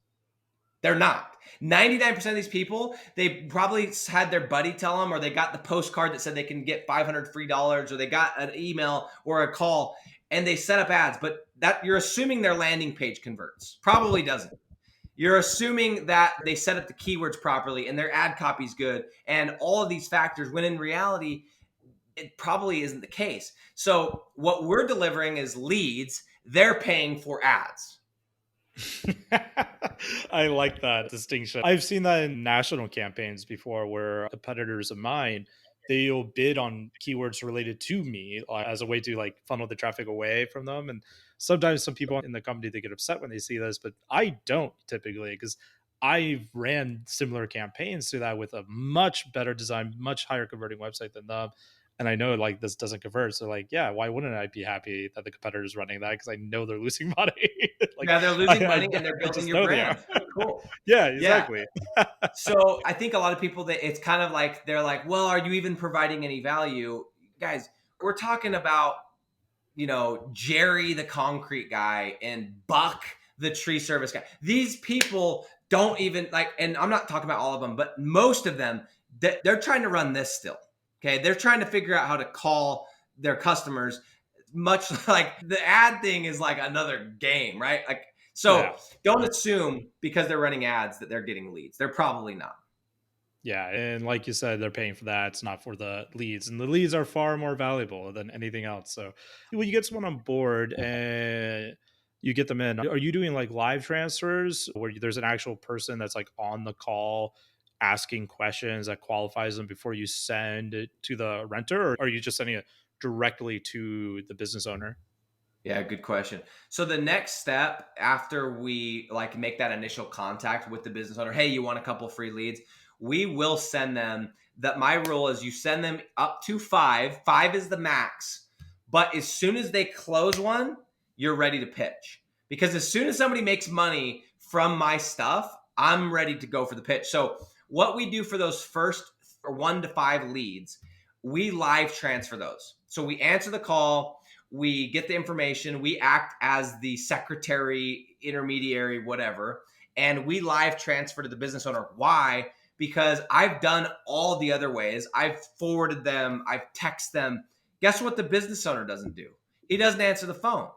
They're not. 99% of these people, they probably had their buddy tell them, or they got the postcard that said they can get $500 free, or they got an email or a call and they set up ads. But that, you're assuming their landing page converts. Probably doesn't. You're assuming that they set up the keywords properly and their ad copy is good and all of these factors, when in reality, it probably isn't the case. So what we're delivering is leads. They're paying for ads. I like that distinction. I've seen that in national campaigns before where competitors of mine, they'll bid on keywords related to me as a way to like funnel the traffic away from them. And sometimes some people in the company, they get upset when they see this, but I don't typically, because I've ran similar campaigns to that with a much better design, much higher converting website than them. And I know like this doesn't convert. So like, yeah, why wouldn't I be happy that the competitor is running that? Because I know they're losing money. Like, yeah, they're losing money and they're I building just your know they are. brand. Cool. Yeah, exactly. Yeah. So I think a lot of people, that it's kind of like, they're like, well, are you even providing any value? Guys, we're talking about, Jerry the concrete guy and Buck the tree service guy. These people don't even like, and I'm not talking about all of them, but most of them, they're trying to run this still. Okay. They're trying to figure out how to call their customers, much like the ad thing is like another game, right? Like, so don't assume because they're running ads that they're getting leads. They're probably not. Yeah, and like you said, they're paying for that. It's not for the leads, and the leads are far more valuable than anything else. So when you get someone on board and you get them in, are you doing like live transfers where there's an actual person that's like on the call asking questions that qualifies them before you send it to the renter, or are you just sending it directly to the business owner? Yeah, good question. So the next step after we like make that initial contact with the business owner, hey, you want a couple free leads? We will send them. That my rule is you send them up to 5. 5 is the max. But as soon as they close one, you're ready to pitch. Because as soon as somebody makes money from my stuff, I'm ready to go for the pitch. So what we do for those first 1 to 5 leads, we live transfer those. So we answer the call, we get the information, we act as the secretary, intermediary, whatever, and we live transfer to the business owner. Why? Because I've done all the other ways. I've forwarded them, I've texted them. Guess what the business owner doesn't do? He doesn't answer the phone.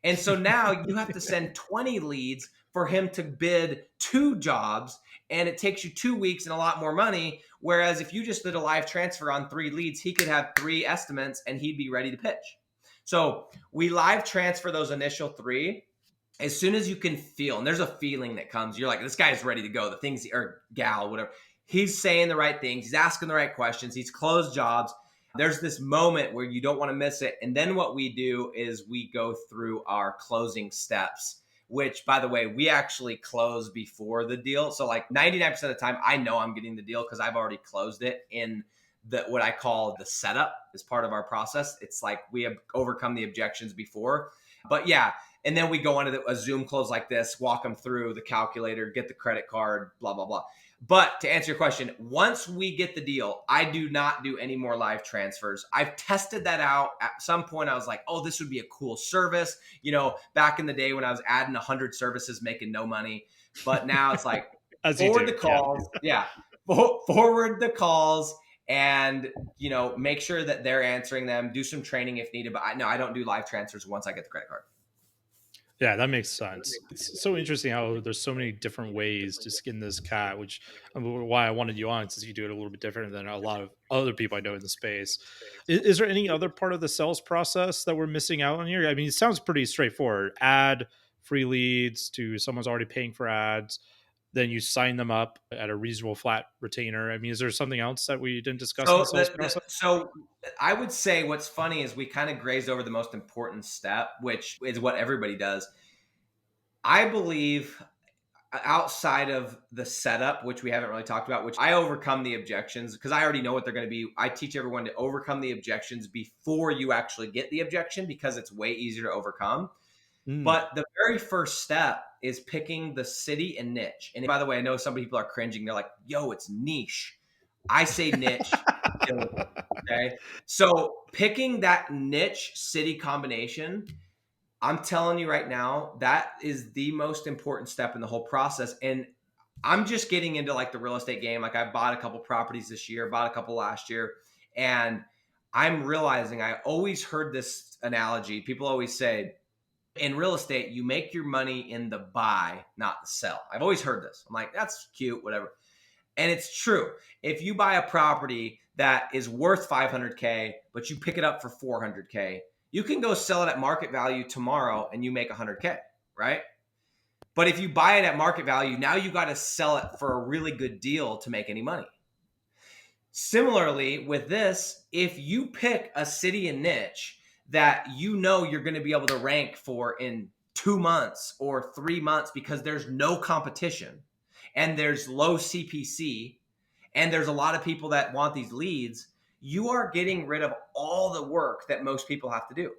And so now you have to send 20 leads for him to bid 2 jobs, and it takes you 2 weeks and a lot more money. Whereas if you just did a live transfer on 3 leads, he could have 3 estimates and he'd be ready to pitch. So we live transfer those initial 3 as soon as you can feel, and there's a feeling that comes, you're like, this guy's ready to go. The things, or gal, whatever. He's saying the right things. He's asking the right questions. He's closed jobs. There's this moment where you don't want to miss it. And then what we do is we go through our closing steps, which, by the way, we actually close before the deal. So like 99% of the time, I know I'm getting the deal because I've already closed it in what I call the setup is part of our process. It's like we have overcome the objections before. But yeah, and then we go on to a Zoom close like this, walk them through the calculator, get the credit card, blah, blah, blah. But to answer your question, once we get the deal, I do not do any more live transfers. I've tested that out. At some point, I was like, oh, this would be a cool service. Back in the day when I was adding 100 services, making no money. But now it's like, As you forward do. the Yeah. calls. Yeah. Forward the calls and, make sure that they're answering them, do some training if needed. But I don't do live transfers once I get the credit card. Yeah, that makes sense. It's so interesting how there's so many different ways to skin this cat, which why I wanted you on, since you do it a little bit different than a lot of other people I know in the space. Is there any other part of the sales process that we're missing out on here? I mean, it sounds pretty straightforward. Add free leads to someone's already paying for ads, then you sign them up at a reasonable flat retainer. I mean, is there something else that we didn't discuss in the So sales process? so I would say what's funny is we kind of grazed over the most important step, which is what everybody does. I believe outside of the setup, which we haven't really talked about, which I overcome the objections because I already know what they're going to be. I teach everyone to overcome the objections before you actually get the objection because it's way easier to overcome. Mm. But the very first step is picking the city and niche. And by the way, I know some people are cringing. They're like, yo, it's niche. I say niche. Okay. So picking that niche city combination, I'm telling you right now, that is the most important step in the whole process. And I'm just getting into like the real estate game. Like I bought a couple properties this year, bought a couple last year, and I'm realizing I always heard this analogy. People always say, in real estate, you make your money in the buy, not the sell. I've always heard this. I'm like, that's cute, whatever. And it's true. If you buy a property that is worth 500K, but you pick it up for 400K, you can go sell it at market value tomorrow and you make 100K, right? But if you buy it at market value, now you got to sell it for a really good deal to make any money. Similarly, with this, if you pick a city and niche that you're going to be able to rank for in 2 months or 3 months because there's no competition and there's low CPC and there's a lot of people that want these leads, you are getting rid of all the work that most people have to do.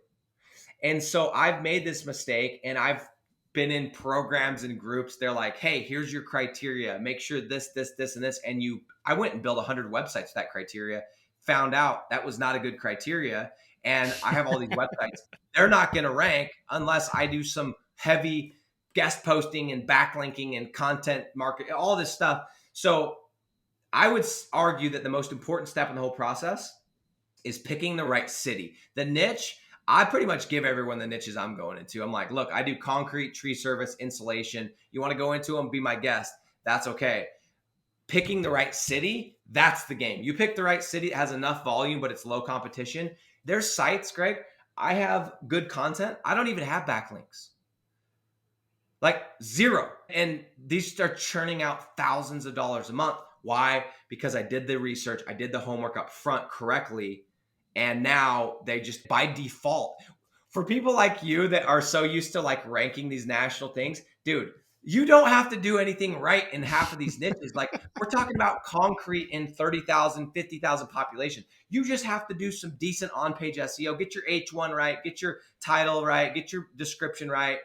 And so I've made this mistake and I've been in programs and groups. They're like, hey, here's your criteria. Make sure this, and this. And I went and built 100 websites with that criteria, found out that was not a good criteria. And I have all these websites. They're not going to rank unless I do some heavy guest posting and backlinking and content market, all this stuff. So I would argue that the most important step in the whole process is picking the right city. The niche, I pretty much give everyone the niches I'm going into. I'm like, look, I do concrete, tree service, insulation. You want to go into them, be my guest. That's okay. Picking the right city, that's the game. You pick the right city that has enough volume, but it's low competition. There's sites, Greg. I have good content. I don't even have backlinks. Like zero. And these start churning out thousands of dollars a month. Why? Because I did the research, I did the homework up front correctly. And now they just by default, for people like you that are so used to like ranking these national things, dude, you don't have to do anything right in half of these niches. Like we're talking about concrete in 30,000, 50,000 population. You just have to do some decent on-page SEO, get your H1 right, get your title right, get your description right,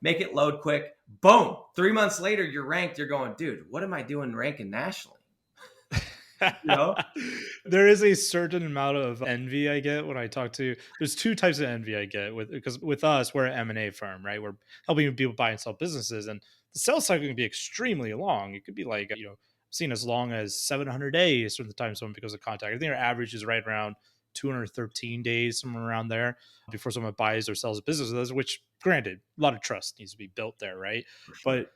make it load quick. Boom. 3 months later, you're ranked. You're going, dude, what am I doing ranking nationally? You know? There is a certain amount of envy I get when I talk to. There's two types of envy I get because with us we're an M&A firm, right? We're helping people buy and sell businesses, and the sales cycle can be extremely long. It could be like seen as long as 700 days from the time someone becomes a contact. I think our average is right around 213 days, somewhere around there, before someone buys or sells a business with us. Which, granted, a lot of trust needs to be built there, right? For sure. But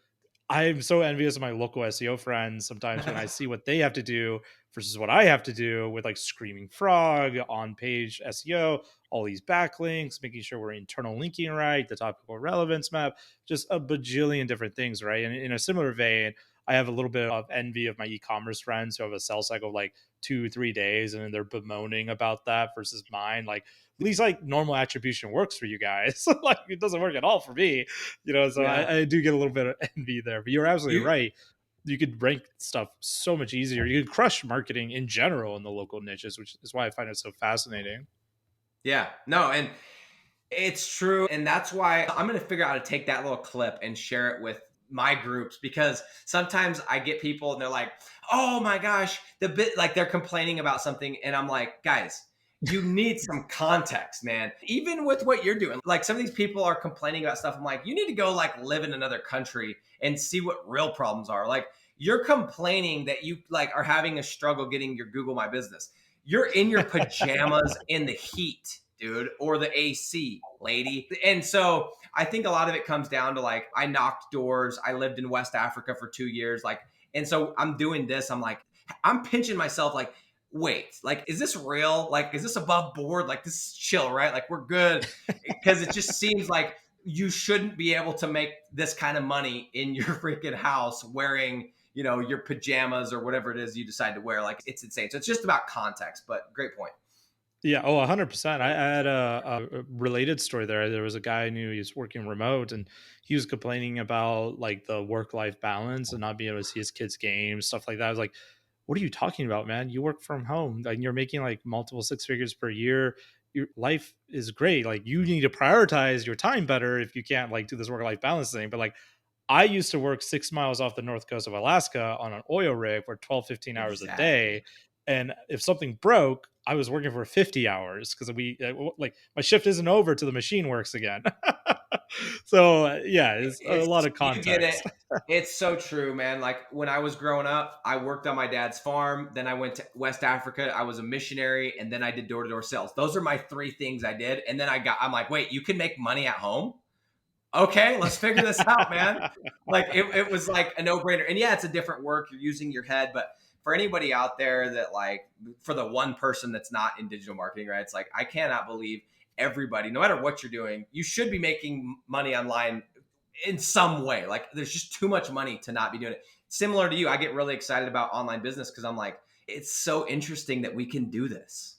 I'm so envious of my local SEO friends sometimes when I see what they have to do versus what I have to do with like Screaming Frog, on page SEO, all these backlinks, making sure we're internal linking right, the topical relevance map, just a bajillion different things, right? And in a similar vein, I have a little bit of envy of my e-commerce friends who have a sales cycle of like 2-3 days and then they're bemoaning about that versus mine. Like at least like normal attribution works for you guys. Like it doesn't work at all for me, so Yeah. I do get a little bit of envy there, but you're absolutely You, right. You could rank stuff so much easier. You could crush marketing in general in the local niches, which is why I find it so fascinating. yeah. No, and it's true. And that's why I'm going to figure out how to take that little clip and share it with my groups, because sometimes I get people and they're like, "Oh my gosh, the bit," like they're complaining about something, and I'm like, "Guys, you need some context, man. Even with what you're doing, like some of these people are complaining about stuff. I'm like, you need to go like live in another country and see what real problems are. Like you're complaining that you like are having a struggle getting your Google My Business. You're in your pajamas in the heat, dude, or the AC, lady. And so I think a lot of it comes down to like, I knocked doors. I lived in West Africa for 2 years. Like, and so I'm doing this. I'm like, I'm pinching myself like, wait, like, is this real? Like, is this above board? Like, this is chill, right? Like, we're good. Because it just seems like you shouldn't be able to make this kind of money in your freaking house wearing, your pajamas or whatever it is you decide to wear. Like, it's insane. So it's just about context, but great point. Yeah. Oh, 100%. I had a related story there. There was a guy I knew, he was working remote, and he was complaining about like the work life balance and not being able to see his kids' games, stuff like that. I was like, what are you talking about, man? You work from home. Like you're making like multiple six figures per year. Your life is great. Like you need to prioritize your time better if you can't like do this work life balance thing. But like I used to work 6 miles off the north coast of Alaska on an oil rig for 12, 15 hours a day. Exactly. And if something broke, I was working for 50 hours because like my shift isn't over till the machine works again. So, yeah, it's a lot It's of you get it. context. It's so true, man. Like when I was growing up, I worked on my dad's farm. Then I went to West Africa. I was a missionary, and then I did door to door sales. Those are my three things I did. And then I'm like, wait, you can make money at home? Okay, let's figure this out, man. Like it was like a no brainer. And yeah, it's a different work. You're using your head, but for anybody out there that like, for the one person that's not in digital marketing, right? It's like, I cannot believe everybody, no matter what you're doing, you should be making money online in some way. Like there's just too much money to not be doing it. Similar to you, I get really excited about online business because I'm like, it's so interesting that we can do this.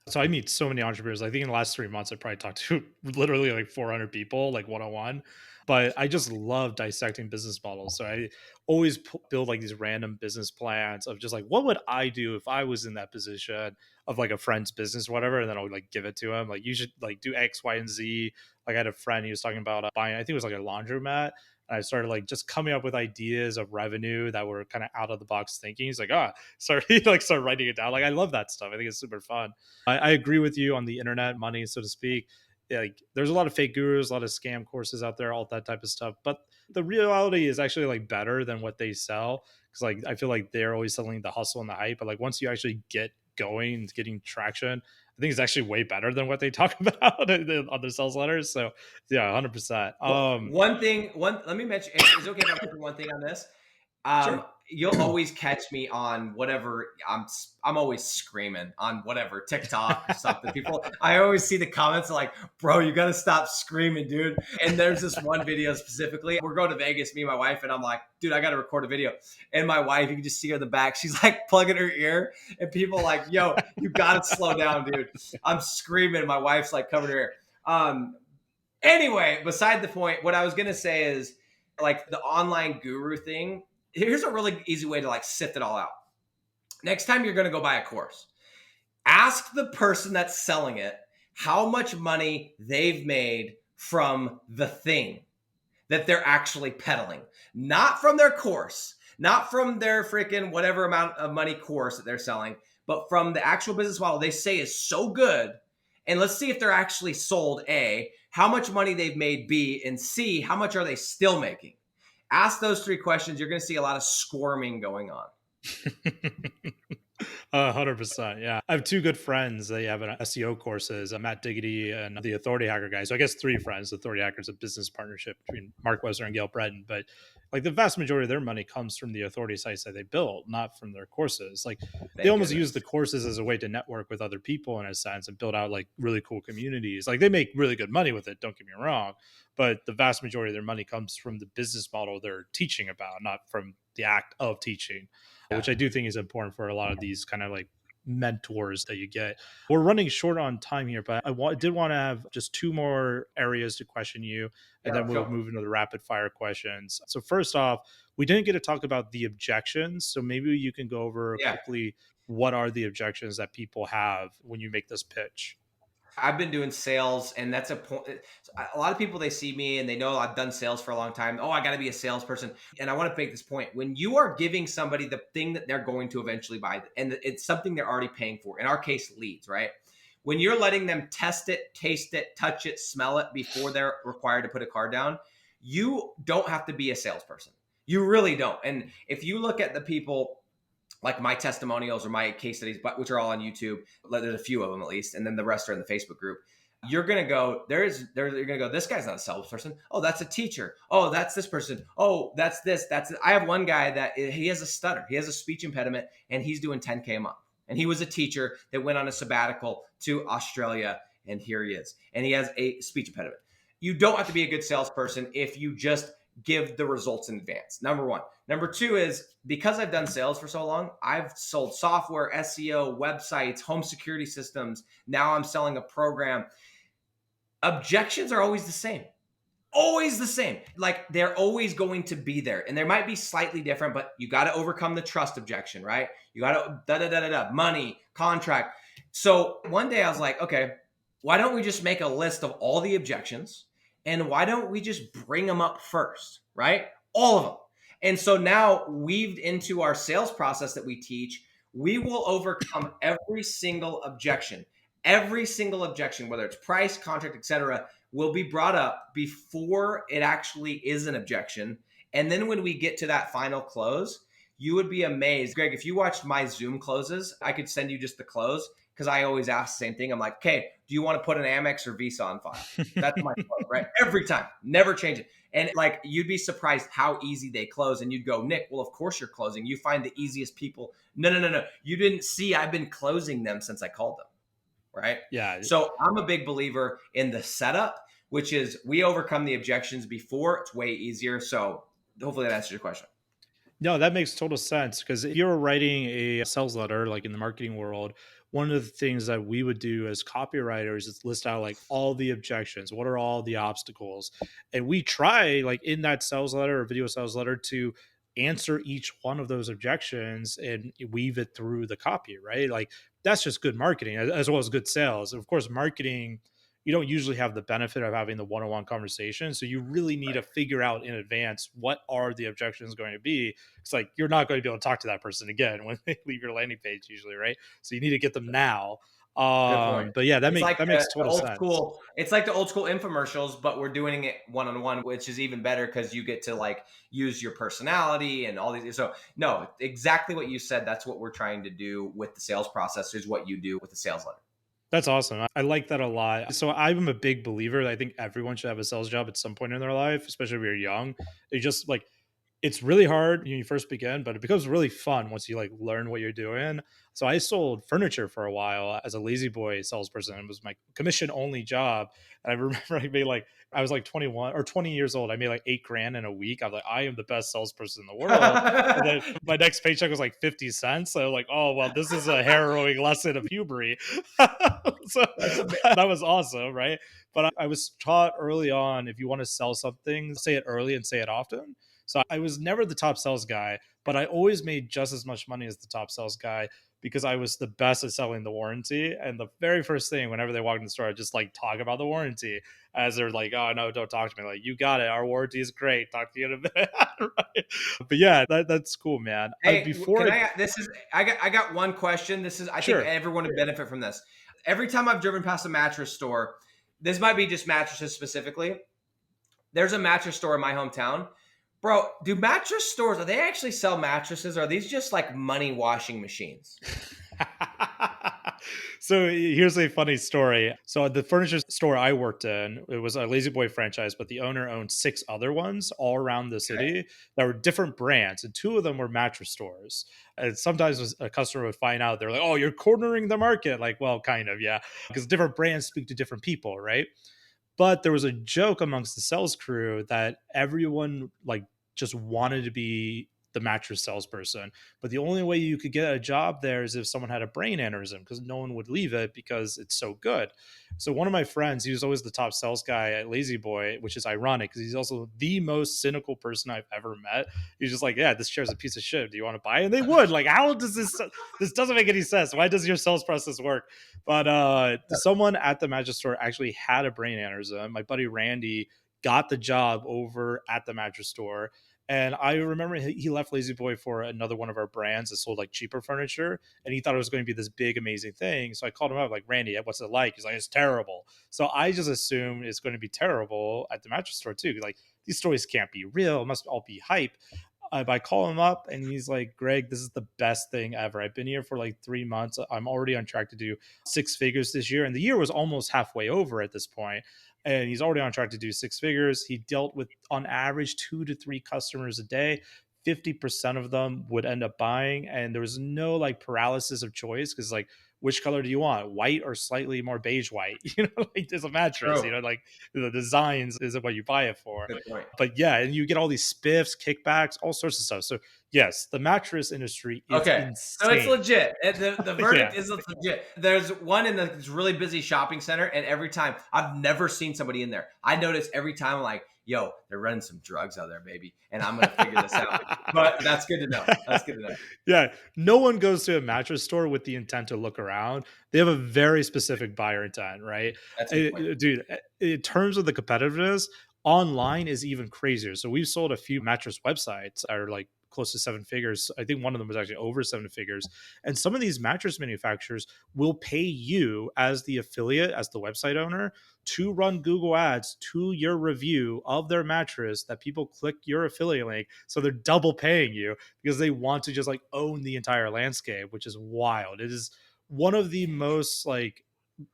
So I meet so many entrepreneurs. I think in the last 3 months, I probably talked to literally like 400 people, like one on one. But I just love dissecting business models. So I always build like these random business plans of just like, what would I do if I was in that position of like a friend's business, whatever, and then I'll like give it to him. Like you should like do X, Y, and Z. Like I had a friend, he was talking about buying, I think it was like a laundromat. And I started like just coming up with ideas of revenue that were kind of out of the box thinking. He's like, sorry, like start writing it down. Like I love that stuff. I think it's super fun. I agree with you on the internet money, so to speak. Like, there's a lot of fake gurus, a lot of scam courses out there, all that type of stuff. But the reality is actually like better than what they sell. Because like I feel like they're always selling the hustle and the hype. But like once you actually get going and getting traction, I think it's actually way better than what they talk about on their sales letters. So yeah, 100%. Well, one thing, let me mention, is it okay if I mention one thing on this? Sure. You'll always catch me on whatever I'm always screaming on whatever TikTok or something. People, I always see the comments like, "Bro, you got to stop screaming, dude." And there's this one video specifically. We're going to Vegas, me and my wife, and I'm like, "Dude, I got to record a video." And my wife, you can just see her in the back. She's like plugging her ear, and people like, "Yo, you got to slow down, dude." I'm screaming. My wife's like covering her ear. Anyway, beside the point, what I was gonna say is like the online guru thing. Here's a really easy way to like sift it all out. Next time you're gonna go buy a course, ask the person that's selling it how much money they've made from the thing that they're actually peddling, not from their course, not from their freaking whatever amount of money course that they're selling, but from the actual business model they say is so good. And let's see if they're actually sold A, how much money they've made B, and C, how much are they still making? Ask those three questions. You're going to see a lot of squirming going on. 100%. Yeah. I have two good friends. They have an SEO courses, Matt Diggity and the Authority Hacker guy. So I guess three friends. The Authority Hacker is a business partnership between Mark Wesner and Gail Breton. But like the vast majority of their money comes from the authority sites that they build, not from their courses. Like they Thank almost use the goodness. courses as a way to network with other people in a sense and build out like really cool communities. Like they make really good money with it. Don't get me wrong. But the vast majority of their money comes from the business model they're teaching about, not from the act of teaching, Yeah. which I do think is important for a lot of these kind of like mentors that you get. We're running short on time here, but did want to have just two more areas to question you, and Yeah, then let's we'll go. move into the rapid fire questions. So first off, we didn't get to talk about the objections, so maybe you can go over Yeah. quickly what are the objections that people have when you make this pitch. I've been doing sales, and that's a point. A lot of people, they see me and they know I've done sales for a long time. Oh, I got to be a salesperson. And I want to make this point: when you are giving somebody the thing that they're going to eventually buy, and it's something they're already paying for, in our case, leads, right? When you're letting them test it, taste it, touch it, smell it before they're required to put a card down, you don't have to be a salesperson. You really don't. And if you look at the people like my testimonials or my case studies, but which are all on YouTube. There's a few of them at least, and then the rest are in the Facebook group. You're gonna go. You're gonna go. This guy's not a salesperson. Oh, that's a teacher. Oh, that's this person. Oh, that's this. That's it. I have one guy that he has a stutter. He has a speech impediment, and he's doing 10K a month. And he was a teacher that went on a sabbatical to Australia, and here he is. And he has a speech impediment. You don't have to be a good salesperson if you just give the results in advance. Number one. Number two is, because I've done sales for so long, I've sold software, SEO, websites, home security systems. Now I'm selling a program. Objections are always the same. Always the same. Like, they're always going to be there. And they might be slightly different, but you got to overcome the trust objection, right? You got to money, contract. So one day I was like, okay, why don't we just make a list of all the objections? And why don't we just bring them up first, right? All of them. And so now, weaved into our sales process that we teach, we will overcome every single objection. Every single objection, whether it's price, contract, etc., will be brought up before it actually is an objection. And then when we get to that final close, you would be amazed. Greg, if you watched my Zoom closes, I could send you just the close, because I always ask the same thing. I'm like, okay, do you want to put an Amex or Visa on file? That's my close, right? Every time. Never change it. And like, you'd be surprised how easy they close. And you'd go, Nick, well, of course you're closing. You find the easiest people. No. You didn't see I've been closing them since I called them, right? Yeah. So I'm a big believer in the setup, which is we overcome the objections before. It's way easier. So hopefully that answers your question. No, that makes total sense, because if you're writing a sales letter, like in the marketing world, one of the things that we would do as copywriters is list out like all the objections. What are all the obstacles? And we try, like in that sales letter or video sales letter, to answer each one of those objections and weave it through the copy, right? Like, that's just good marketing as well as good sales. Of course, marketing, you don't usually have the benefit of having the one-on-one conversation. So you really need to figure out in advance, what are the objections going to be. It's like, you're not going to be able to talk to that person again when they leave your landing page usually, right? So you need to get them now. Good point. But yeah, It's like that the makes total old sense. school. It's like the old school infomercials, but we're doing it one on one, which is even better because you get to like use your personality and all these. So no, exactly what you said. That's what we're trying to do with the sales process. Is what you do with the sales letter. That's awesome. I like that a lot. So I'm a big believer that I think everyone should have a sales job at some point in their life, especially if you're young. It's just like, it's really hard when you first begin, but it becomes really fun once you like learn what you're doing. So I sold furniture for a while as a lazy boy salesperson. It was my commission only job. And I remember I made like, I was like 21 or 20 years old. I made like 8 grand in a week. I was like, I am the best salesperson in the world. And then my next paycheck was like 50 cents. So like, oh, well, this is a harrowing lesson of hubris. So That's amazing. that was awesome. Right. But I was taught early on, if you want to sell something, say it early and say it often. So I was never the top sales guy, but I always made just as much money as the top sales guy, because I was the best at selling the warranty. And the very first thing, whenever they walk in the store, I just like talk about the warranty, as they're like, oh, no, don't talk to me. Like, you got it. Our warranty is great. Talk to you in a minute. Right? But yeah, that's cool, man. Hey, Before can I, I? This is. I got one question. This is. I think sure. everyone would benefit from this. Every time I've driven past a mattress store, this might be just mattresses specifically. There's a mattress store in my hometown. Bro, do mattress stores, are they actually sell mattresses? Or are these just like money washing machines? So here's a funny story. So the furniture store I worked in, it was a Lazy Boy franchise, but the owner owned 6 other ones all around the Okay. city that were different brands, and 2 of them were mattress stores. And sometimes a customer would find out, they're like, "Oh, you're cornering the market." Like, well, kind of, yeah, because different brands speak to different people, right? But there was a joke amongst the sales crew that everyone like just wanted to be the mattress salesperson. But the only way you could get a job there is if someone had a brain aneurysm, because no one would leave it because it's so good. So one of my friends, he was always the top sales guy at Lazy Boy, which is ironic because he's also the most cynical person I've ever met. He's just like, yeah, this chair's a piece of shit. Do you want to buy it? And they would. Like, how does this doesn't make any sense. Why does your sales process work? But someone at the mattress store actually had a brain aneurysm. My buddy Randy got the job over at the mattress store. And I remember he left Lazy Boy for another one of our brands that sold like cheaper furniture. And he thought it was going to be this big, amazing thing. So I called him up, like, Randy, what's it like? He's like, it's terrible. So I just assumed it's going to be terrible at the mattress store too. Like, these stories can't be real. It must all be hype. I call him up and he's like, Greg, this is the best thing ever. I've been here for like 3 months. I'm already on track to do 6 figures this year. And the year was almost halfway over at this point. And he's already on track to do 6 figures. He dealt with, on average, 2 to 3 customers a day. 50% of them would end up buying. And there was no like paralysis of choice because, like, which color do you want? White or slightly more beige white? Like, there's a mattress, True. like the designs isn't what you buy it for. Good point. But yeah, and you get all these spiffs, kickbacks, all sorts of stuff. So yes, the mattress industry is Okay, so it's insane. legit. The Yeah. verdict is it's legit. There's one in this really busy shopping center, and every time I've never seen somebody in there. I notice every time I'm like, yo, they're running some drugs out there, baby, and I'm gonna figure this out. But that's good to know. That's good to know. Yeah. No one goes to a mattress store with the intent to look around. They have a very specific buyer intent, right? That's a good point. Dude, in terms of the competitiveness, online is even crazier. So we've sold a few mattress websites that are like close to 7 figures. I think one of them was actually over 7 figures. And some of these mattress manufacturers will pay you as the affiliate, as the website owner, to run Google ads to your review of their mattress that people click your affiliate link. So they're double paying you because they want to just like own the entire landscape, which is wild. It is one of the most like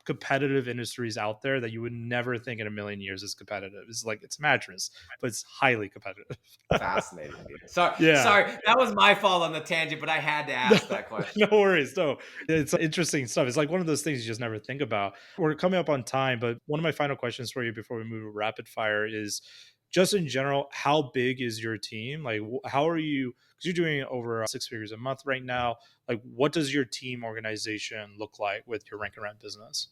competitive industries out there that you would never think in a million years is competitive. It's like, it's mattress, but it's highly competitive. Fascinating. Sorry, Yeah. sorry, that was my fault on the tangent, but I had to No, ask that question. no worries. No, it's interesting stuff. It's like one of those things you just never think about. We're coming up on time, but one of my final questions for you before we move to rapid fire is just in general, how big is your team? Like, how are you? Because you're doing over 6 figures a month right now. Like, what does your team organization look like with your rank and rent business?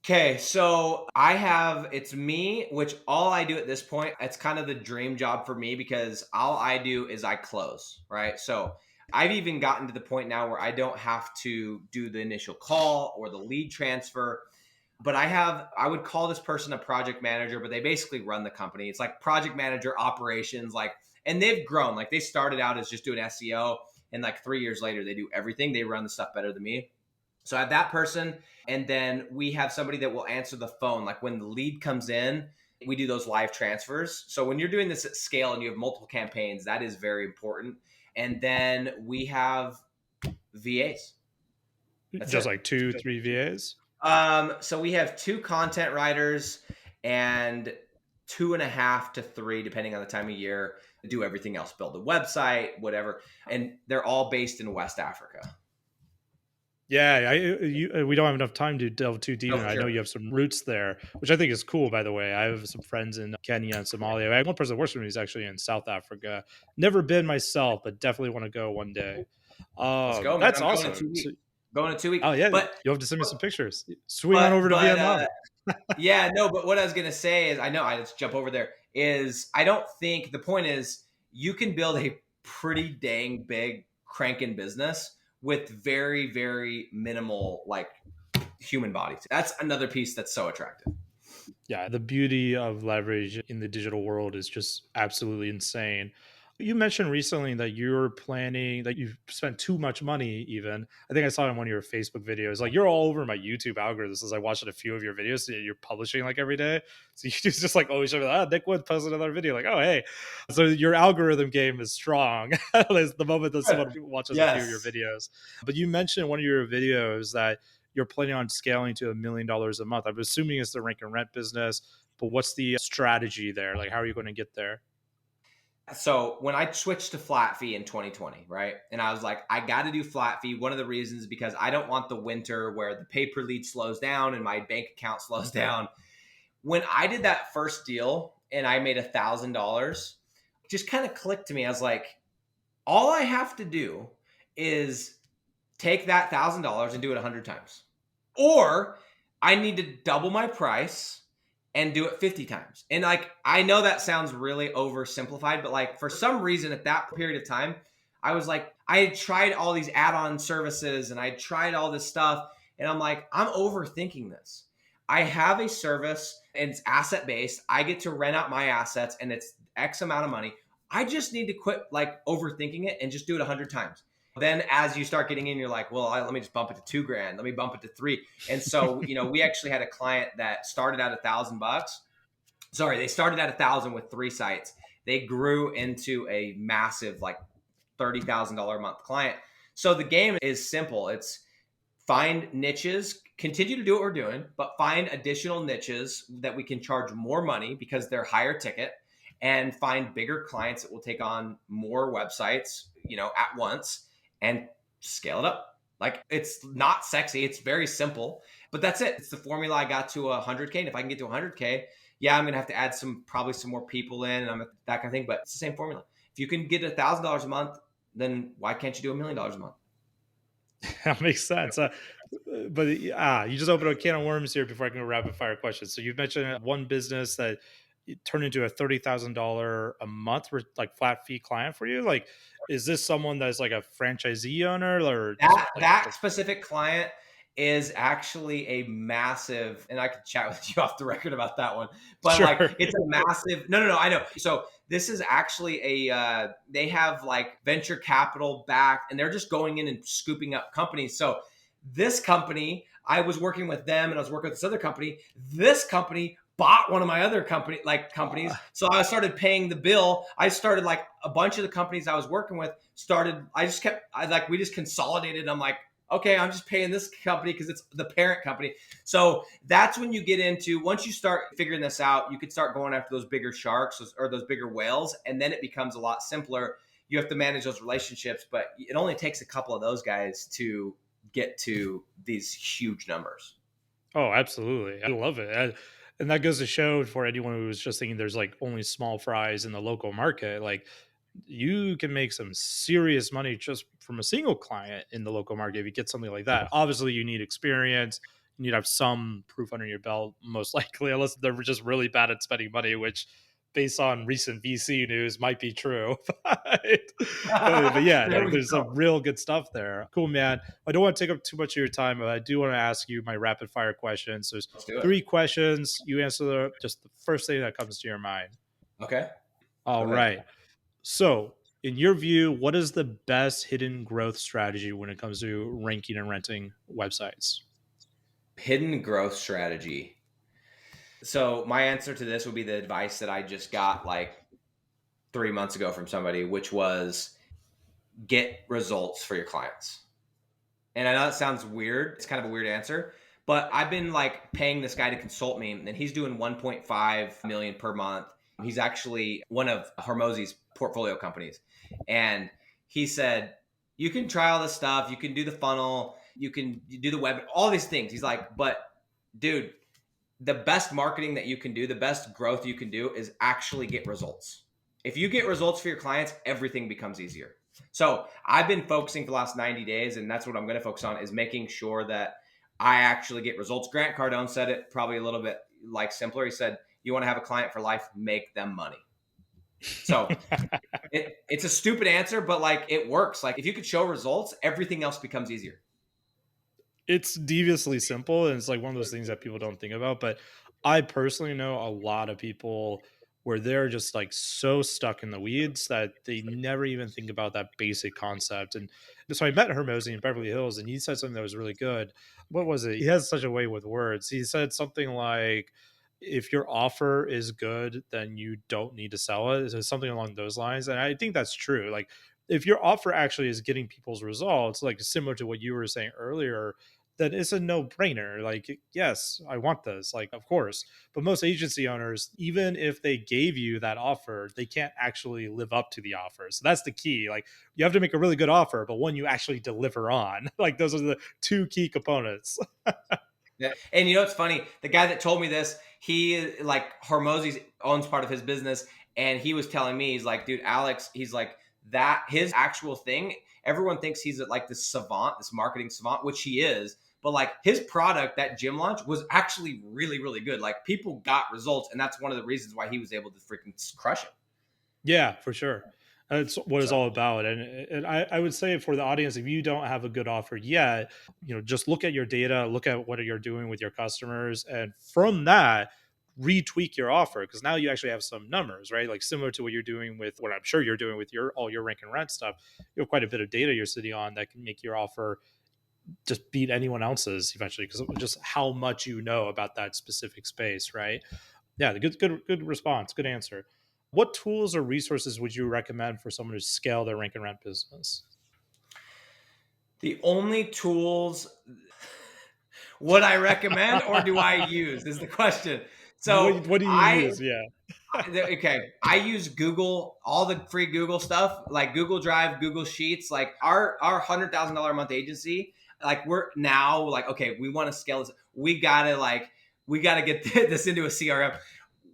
Okay, so it's me, which all I do at this point, it's kind of the dream job for me because all I do is I close, right? So I've even gotten to the point now where I don't have to do the initial call or the lead transfer, but I would call this person a project manager, but they basically run the company. It's like project manager operations, like, and they've grown. Like, they started out as just doing SEO, and like 3 years later, they do everything. They run the stuff better than me. So I have that person. And then we have somebody that will answer the phone. Like, when the lead comes in, we do those live transfers. So when you're doing this at scale and you have multiple campaigns, that is very important. And then we have VAs. That's Just it. like two, three VAs? So we have 2 content writers and 2.5 to 3, depending on the time of year, to do everything else, build the website, whatever. And they're all based in West Africa. Yeah, we don't have enough time to delve too deep, No, and for I know sure. you have some roots there, which I think is cool. By the way, I have some friends in Kenya and Somalia. I have one person that works for me who's actually in South Africa. Never been myself, but definitely want to go one day. Let's go, man. That's I'm going in awesome. 2 weeks. So, Going in 2 weeks. oh yeah, But you'll have to send me some pictures. Swing on over but to but Vietnam. yeah, no, but what I was gonna say is, I know, I just jump over there, is I don't think the point is you can build a pretty dang big cranking business with very, very minimal like human bodies. That's another piece that's so attractive. Yeah, the beauty of leverage in the digital world is just absolutely insane. You mentioned recently that you're planning that you've spent too much money, even. I think I saw it in one of your Facebook videos. Like, you're all over my YouTube algorithms as I watched a few of your videos. So you're publishing like every day. So you just like always show me, Nick Wood posted another video. Like, oh, hey. So your algorithm game is strong. At least the moment that someone watches a few of your Yes. videos. But you mentioned in one of your videos that you're planning on scaling to $1 million a month. I'm assuming it's the rank and rent business, but what's the strategy there? Like, how are you going to get there? So when I switched to flat fee in 2020, right? And I was like, I got to do flat fee. One of the reasons, because I don't want the winter where the pay per lead slows down and my bank account slows down. When I did that first deal and I made $1,000, just kind of clicked to me. I was like, All I have to do is take that $1,000 and do it 100 times. Or I need to double my price and do it 50 times. And like, I know that sounds really oversimplified, but like for some reason at that period of time, I was like, I had tried all these add-on services and I tried all this stuff. And I'm like, I'm overthinking this. I have a service and it's asset based. I get to rent out my assets and it's X amount of money. I just need to quit like overthinking it and just do it 100 times. Then as you start getting in, you're like, well, let me just bump it to $2,000. Let me bump it to 3. And so, we actually had a client that started at $1,000. Sorry, they started at 1,000 with 3 sites. They grew into a massive, like $30,000 a month client. So the game is simple. It's find niches, continue to do what we're doing, but find additional niches that we can charge more money because they're higher ticket, and find bigger clients that will take on more websites, at once, and scale it up. Like, it's not sexy. It's very simple, but that's it. It's the formula. I got to 100K. And if I can get to 100K, yeah, I'm going to have to add probably some more people in and that kind of thing, but it's the same formula. If you can get $1,000 a month, then why can't you do $1 million a month? That makes sense. But you just opened a can of worms here before I can go rapid fire questions. So you've mentioned one business that it turned into a $30,000 a month like flat fee client for you. Like, is this someone that's like a franchisee owner or just That like that specific client is actually a massive, and I could chat with you off the record about that one, but like sure? it's a massive. No, I know. So this is actually they have like venture capital backed, and they're just going in and scooping up companies. So this company, I was working with them, and I was working with this other company. This company bought one of my other companies. So I started paying the bill. I started like a bunch of the companies I was working with we just consolidated. I'm like, okay, I'm just paying this company because it's the parent company. So that's when you get into, once you start figuring this out, you could start going after those bigger sharks or those bigger whales. And then it becomes a lot simpler. You have to manage those relationships, but it only takes a couple of those guys to get to these huge numbers. Oh, absolutely. I love it. And that goes to show for anyone who was just thinking there's like only small fries in the local market, like you can make some serious money just from a single client in the local market if you get something like that. Obviously, you need experience. You need to have some proof under your belt, most likely, unless they're just really bad at spending money, which based on recent VC news might be true. But yeah, There like we there's some go. real good stuff there. Cool, man. I don't want to take up too much of your time, but I do want to ask you my rapid fire questions. There's Let's do it. 3 questions. You answer just the first thing that comes to your mind. Okay, All go ahead. right. So, in your view, what is the best hidden growth strategy when it comes to ranking and renting websites? Hidden growth strategy. So my answer to this would be the advice that I just got like 3 months ago from somebody, which was get results for your clients. And I know that sounds weird. It's kind of a weird answer, but I've been like paying this guy to consult me, and he's doing 1.5 million per month. He's actually one of Hormozy's portfolio companies. And he said, you can try all this stuff. You can do the funnel. You can do the web, all these things. He's like, but dude, the best marketing that you can do, the best growth you can do is actually get results. If you get results for your clients, everything becomes easier. So I've been focusing for the last 90 days, and that's what I'm going to focus on, is making sure that I actually get results. Grant Cardone said it probably a little bit like simpler. He said, you want to have a client for life, make them money. So it's a stupid answer, but like it works. Like if you could show results, everything else becomes easier. It's deviously simple, and it's like one of those things that people don't think about. But I personally know a lot of people where they're just like so stuck in the weeds that they never even think about that basic concept. And so I met Hermosi in Beverly Hills, and he said something that was really good. What was it? He has such a way with words. He said something like, if your offer is good, then you don't need to sell it. So something along those lines. And I think that's true. Like if your offer actually is getting people's results, like similar to what you were saying earlier, then it's a no-brainer. Like, yes, I want this, like, of course. But most agency owners, even if they gave you that offer, they can't actually live up to the offer. So that's the key. Like, you have to make a really good offer, but one you actually deliver on. Like, those are the 2 key components. Yeah. And it's funny. The guy that told me this, he like Hormozy owns part of his business, and he was telling me, he's like, dude, Alex, he's like, that his actual thing, everyone thinks he's like this savant, this marketing savant, which he is. But like his product, that gym launch was actually really, really good. Like people got results. And that's one of the reasons why he was able to freaking crush it. Yeah, for sure. That's what it's So all about. And I would say for the audience, if you don't have a good offer yet, just look at your data, look at what you're doing with your customers, and from that, retweak your offer because now you actually have some numbers, right? Like similar to what you're doing with what I'm sure you're doing with your all your rank and rent stuff. You have quite a bit of data you're sitting on that can make your offer just beat anyone else's eventually because of just how much you know about that specific space, right? Yeah, good response, good answer. What tools or resources would you recommend for someone to scale their rank and rent business? the only tools would I recommend or do I use is the question. So What do you use? Yeah. okay, I use Google, all the free Google stuff, like Google Drive, Google Sheets. Like our $100,000 a month agency, like we're now like, okay, we want to scale this. We gotta get this into a CRM.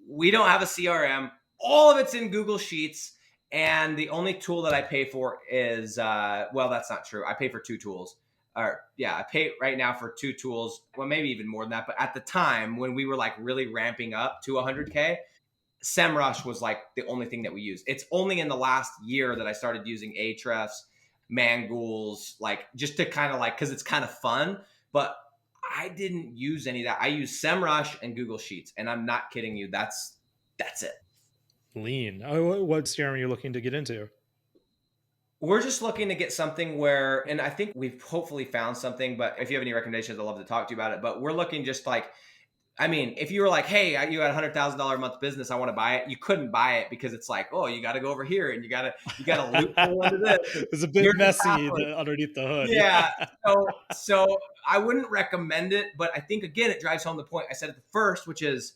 We don't have a CRM. All of it's in Google Sheets. And the only tool that I pay for is, well, that's not true. I pay for two tools. Or yeah, I pay right now for two tools. Well, maybe even more than that. But at the time when we were like really ramping up to 100K, SEMrush was like the only thing that we use. It's only in the last year that I started using Ahrefs, Mangools, like just to kind of like, because it's kind of fun. But I didn't use any of that. I use SEMrush and Google Sheets, and I'm not kidding you. That's it. Lean. Oh, what CRM are you looking to get into? We're just looking to get something where, and I think we've hopefully found something, but if you have any recommendations, I'd love to talk to you about it. But we're looking just like, I mean, if you were like, hey, you got $100,000 a month business, I want to buy it. You couldn't buy it because it's like, oh, you got to go over here and you got to loophole into this. And It's a bit here's the messy password. underneath the hood. Yeah. Yeah. So I wouldn't recommend it, but I think again, it drives home the point I said at the first, which is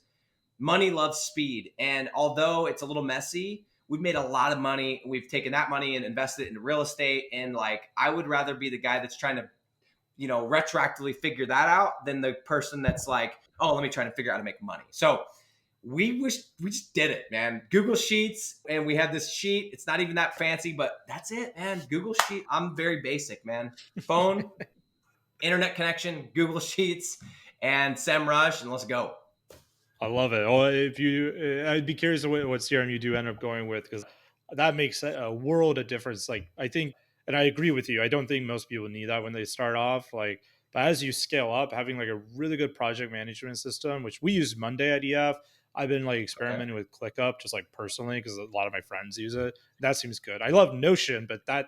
money loves speed. And although it's a little messy, we've made a lot of money. We've taken that money and invested it in real estate. And like, I would rather be the guy that's trying to, retroactively figure that out than the person that's like, oh, let me try to figure out how to make money. So we just did it, man. Google Sheets, and we have this sheet. It's not even that fancy, but that's it, man. Google Sheet. I'm very basic, man. Phone, internet connection, Google Sheets, and SEMrush, and let's go. I love it. Oh, if you, I'd be curious what CRM you do end up going with because that makes a world of difference. Like I think, and I agree with you. I don't think most people need that when they start off. Like, but as you scale up, having like a really good project management system, which we use Monday at EF. I've been like Okay. experimenting with ClickUp just like personally because a lot of my friends use it. That seems good. I love Notion, but that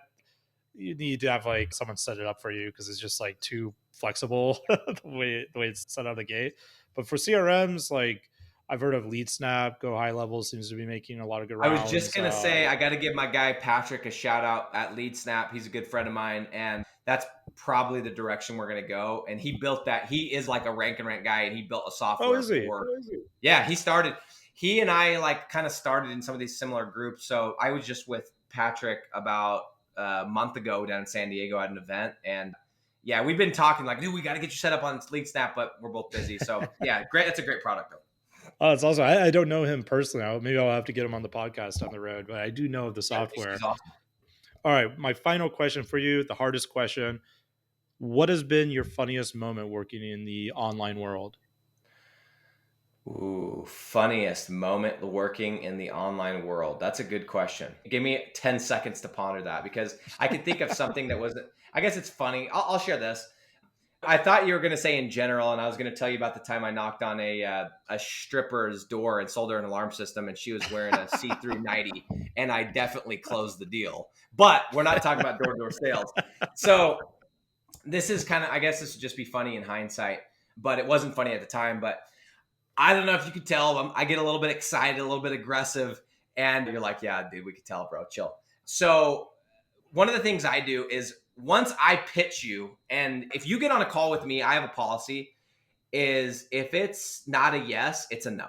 you need to have like someone set it up for you because it's just like too flexible the way it's set out of the gate. But for CRMs, like I've heard of LeadSnap, Go High Level seems to be making a lot of good I was just rounds. gonna say I got to give my guy Patrick a shout out at LeadSnap. He's a good friend of mine, and that's probably the direction we're gonna go. And he built that. He is like a rank and rent guy, and he built a Oh, software is he? for. Yeah, he started. He and I like kind of started in some of these similar groups. So I was just with Patrick about a month ago down in San Diego at an event, and yeah, we've been talking like, dude, we got to get you set up on LeadSnap, but we're both busy. So yeah, great. It's a great product though. Oh, it's also I don't know him personally. Maybe I'll have to get him on the podcast down the road, but I do know of the Yeah, he's software. awesome. All right, my final question for you, the hardest question. What has been your funniest moment working in the online world? Ooh, funniest moment working in the online world. That's a good question. Give me 10 seconds to ponder that because I could think of something that wasn't, I guess it's funny. I'll share this. I thought you were going to say in general, and I was going to tell you about the time I knocked on a stripper's door and sold her an alarm system, and she was wearing a see-through nightie, and I definitely closed the deal. But we're not talking about door-to-door sales. So this is kind of, I guess this would just be funny in hindsight, but it wasn't funny at the time. But I don't know if you could tell. I get a little bit excited, a little bit aggressive, and you're like, yeah, dude, we could tell, bro, chill. So one of the things I do is once I pitch you, and if you get on a call with me, I have a policy is if it's not a yes, it's a no.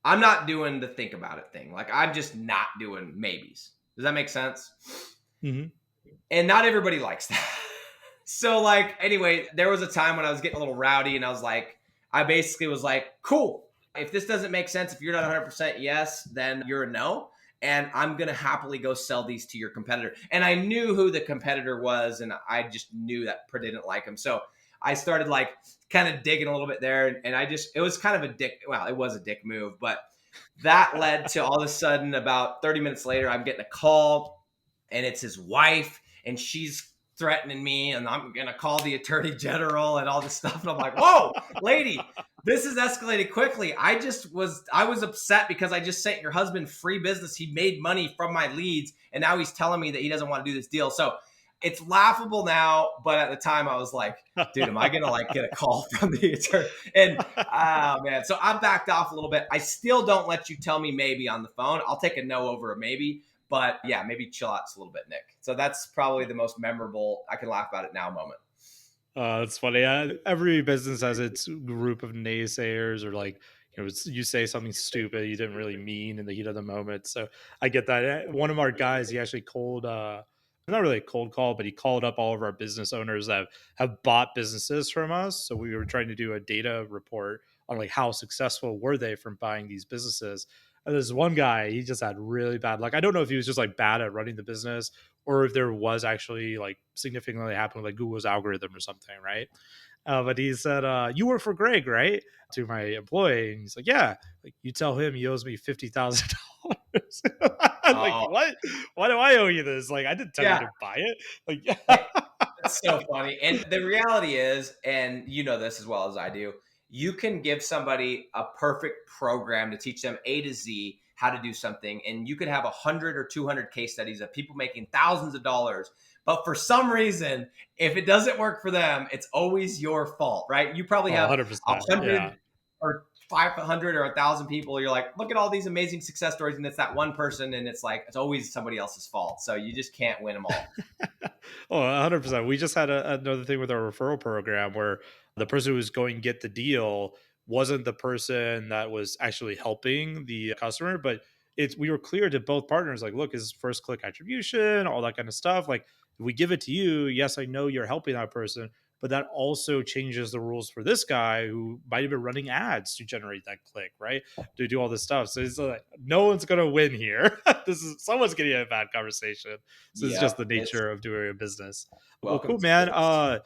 I'm not doing the think about it thing. Like I'm just not doing maybes. Does that make sense? Mm-hmm. And not everybody likes that. So like, anyway, there was a time when I was getting a little rowdy and I basically was like, cool. If this doesn't make sense, if you're not 100% yes, then you're a no. and I'm going to happily go sell these to your competitor. And I knew who the competitor was, and I just knew that Per didn't like him. So I started like kind of digging a little bit there. And it was kind of it was a dick move, but that led to all of a sudden about 30 minutes later, I'm getting a call and it's his wife and she's threatening me and I'm going to call the attorney general and all this stuff. And I'm like, whoa, lady, this has escalated quickly. I was upset because I just sent your husband free business. He made money from my leads. And now he's telling me that he doesn't want to do this deal. So it's laughable now, but at the time I was like, dude, am I going to like get a call from the attorney? And man, so I backed off a little bit. I still don't let you tell me maybe on the phone. I'll take a no over a maybe, but yeah, maybe chill out just a little bit, Nick. So that's probably the most memorable, I can laugh about it now moment. It's funny. Every business has its group of naysayers, or like, you say something stupid you didn't really mean in the heat of the moment. So I get that. One of our guys, he actually not really a cold call, but he called up all of our business owners that have bought businesses from us. So we were trying to do a data report on like how successful were they from buying these businesses. And there's one guy, he just had really bad luck. I don't know if he was just like bad at running the business, or if there was actually like significantly happened with like Google's algorithm or something, right? But he said, "You work for Greg, right?" To my employee, and he's like, "Yeah." Like, you tell him he owes me $50,000. I'm like, Oh, what? Why do I owe you this? Like, I didn't tell you yeah. to buy it. Like, That's so funny. And the reality is, and you know this as well as I do, you can give somebody a perfect program to teach them A to Z how to do something. And you could have 100 or 200 case studies of people making thousands of dollars. But for some reason, if it doesn't work for them, it's always your fault, right? You probably oh, have 100%. Yeah. 100 or 500 or 1,000 people. You're like, look at all these amazing success stories. And it's that one person. And it's like, it's always somebody else's fault. So you just can't win them all. Oh, 100%. We just had another thing with our referral program where the person who was going to get the deal wasn't the person that was actually helping the customer, but we were clear to both partners, like, look, is first click attribution, all that kind of stuff. Like, if we give it to you, yes, I know you're helping that person, but that also changes the rules for this guy who might have been running ads to generate that click, right? To do all this stuff. So it's like, no one's gonna win here. This is someone's getting a bad conversation. So it's just Yep. the It's nature of doing a business. Well, welcome cool, to the man. business.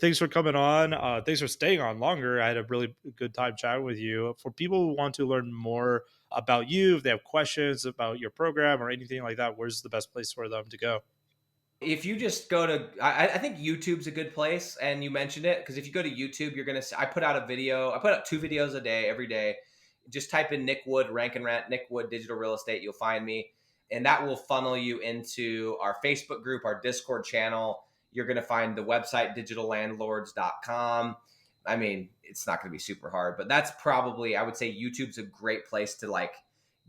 Thanks for coming on. Thanks for staying on longer. I had a really good time chatting with you. For people who want to learn more about you, if they have questions about your program or anything like that, where's the best place for them to go? If you just go to, I think YouTube's a good place, and you mentioned it because if you go to YouTube, you're gonna. I put out a video. I put out 2 videos a day, every day. Just type in Nick Wood Rank and Rent, Nick Wood Digital Real Estate. You'll find me, and that will funnel you into our Facebook group, our Discord channel. You're gonna find the website digitallandlords.com. I mean, it's not gonna be super hard, but that's probably, I would say YouTube's a great place to like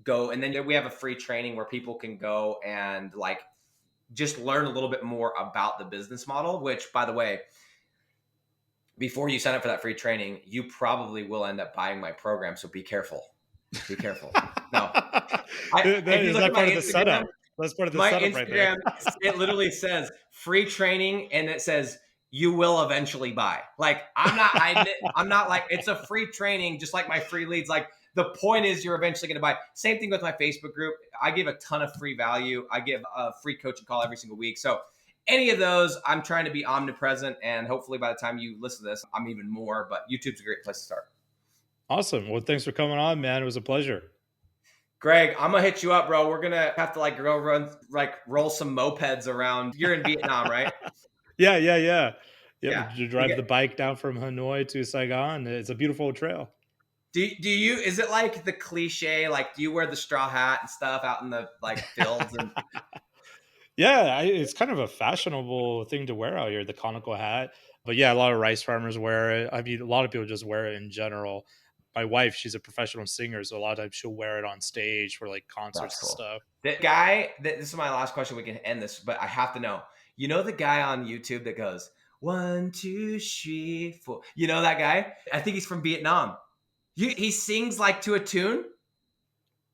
go. And then we have a free training where people can go and like just learn a little bit more about the business model, which, by the way, before you sign up for that free training, you probably will end up buying my program. So be careful. Be careful. No, if you Is look at that my part of the Instagram, setup? That's part of the my setup right there. Instagram, it literally says free training and it says you will eventually buy. Like, I'm not hiding it. I'm not like, it's a free training, just like my free leads. Like, the point is you're eventually going to buy. Same thing with my Facebook group. I give a ton of free value. I give a free coaching call every single week. So any of those, I'm trying to be omnipresent. And hopefully by the time you listen to this, I'm even more. But YouTube's a great place to start. Awesome. Well, thanks for coming on, man. It was a pleasure. Greg, I'm gonna hit you up, bro. We're gonna have to like go run, like roll some mopeds around. You're in Vietnam, right? Yeah, yeah, yeah. Yep. Yeah. You We drive get. the bike down from Hanoi to Saigon. It's a beautiful trail. Do you? Is it like the cliche? Like, do you wear the straw hat and stuff out in the like fields and? Yeah, it's kind of a fashionable thing to wear out here, the conical hat. But yeah, a lot of rice farmers wear it. I mean, a lot of people just wear it in general. My wife, she's a professional singer, so a lot of times she'll wear it on stage for like That's concerts and cool. stuff. The guy. This is my last question. We can end this, but I have to know. You know the guy on YouTube that goes 1, 2, 3, 4. You know that guy? I think he's from Vietnam. He sings like to a tune.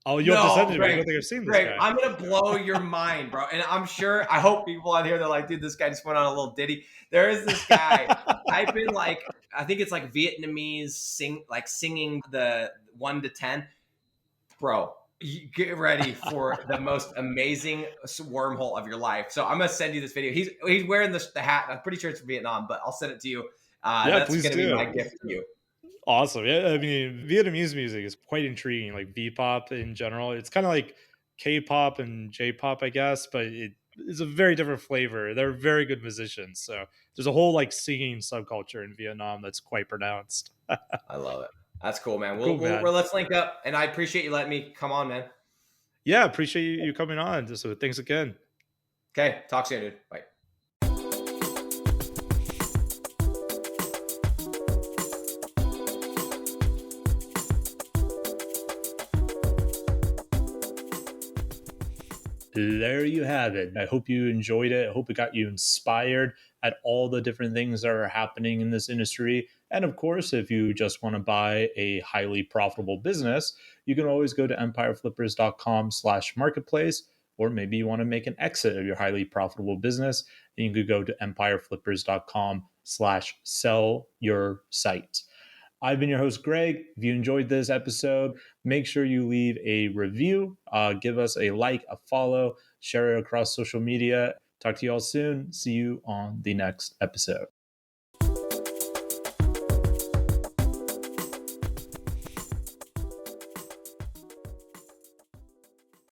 Oh, you have to send it No, to me. I Greg. don't think I've seen this Greg, guy. I'm gonna blow your mind, bro. And I'm sure I hope people on here they're like, dude, this guy just went on a little ditty. There is this guy. Type in like I think it's like Vietnamese singing the 1 to 10. Bro, You get ready for the most amazing wormhole of your life. So I'm gonna send you this video. He's wearing the hat. I'm pretty sure it's from Vietnam, but I'll send it to you. Yeah, That's please gonna be my do. gift to you. Awesome. Yeah, I mean, Vietnamese music is quite intriguing, like V-pop in general. It's kind of like K-pop and J-pop, I guess, but it is a very different flavor. They're very good musicians. So there's a whole like singing subculture in Vietnam that's quite pronounced. I love it. That's cool, man. Cool, man. Let's link up, and I appreciate you letting me come on, man. Yeah, appreciate you coming on. So thanks again. Okay, talk soon, dude. Bye. There you have it. I hope you enjoyed it. I hope it got you inspired at all the different things that are happening in this industry. And of course, if you just want to buy a highly profitable business, you can always go to empireflippers.com/marketplace, or maybe you want to make an exit of your highly profitable business, and you could go to empireflippers.com/sell your site. I've been your host, Greg. If you enjoyed this episode, make sure you leave a review, give us a like, a follow, share it across social media. Talk to you all soon. See you on the next episode.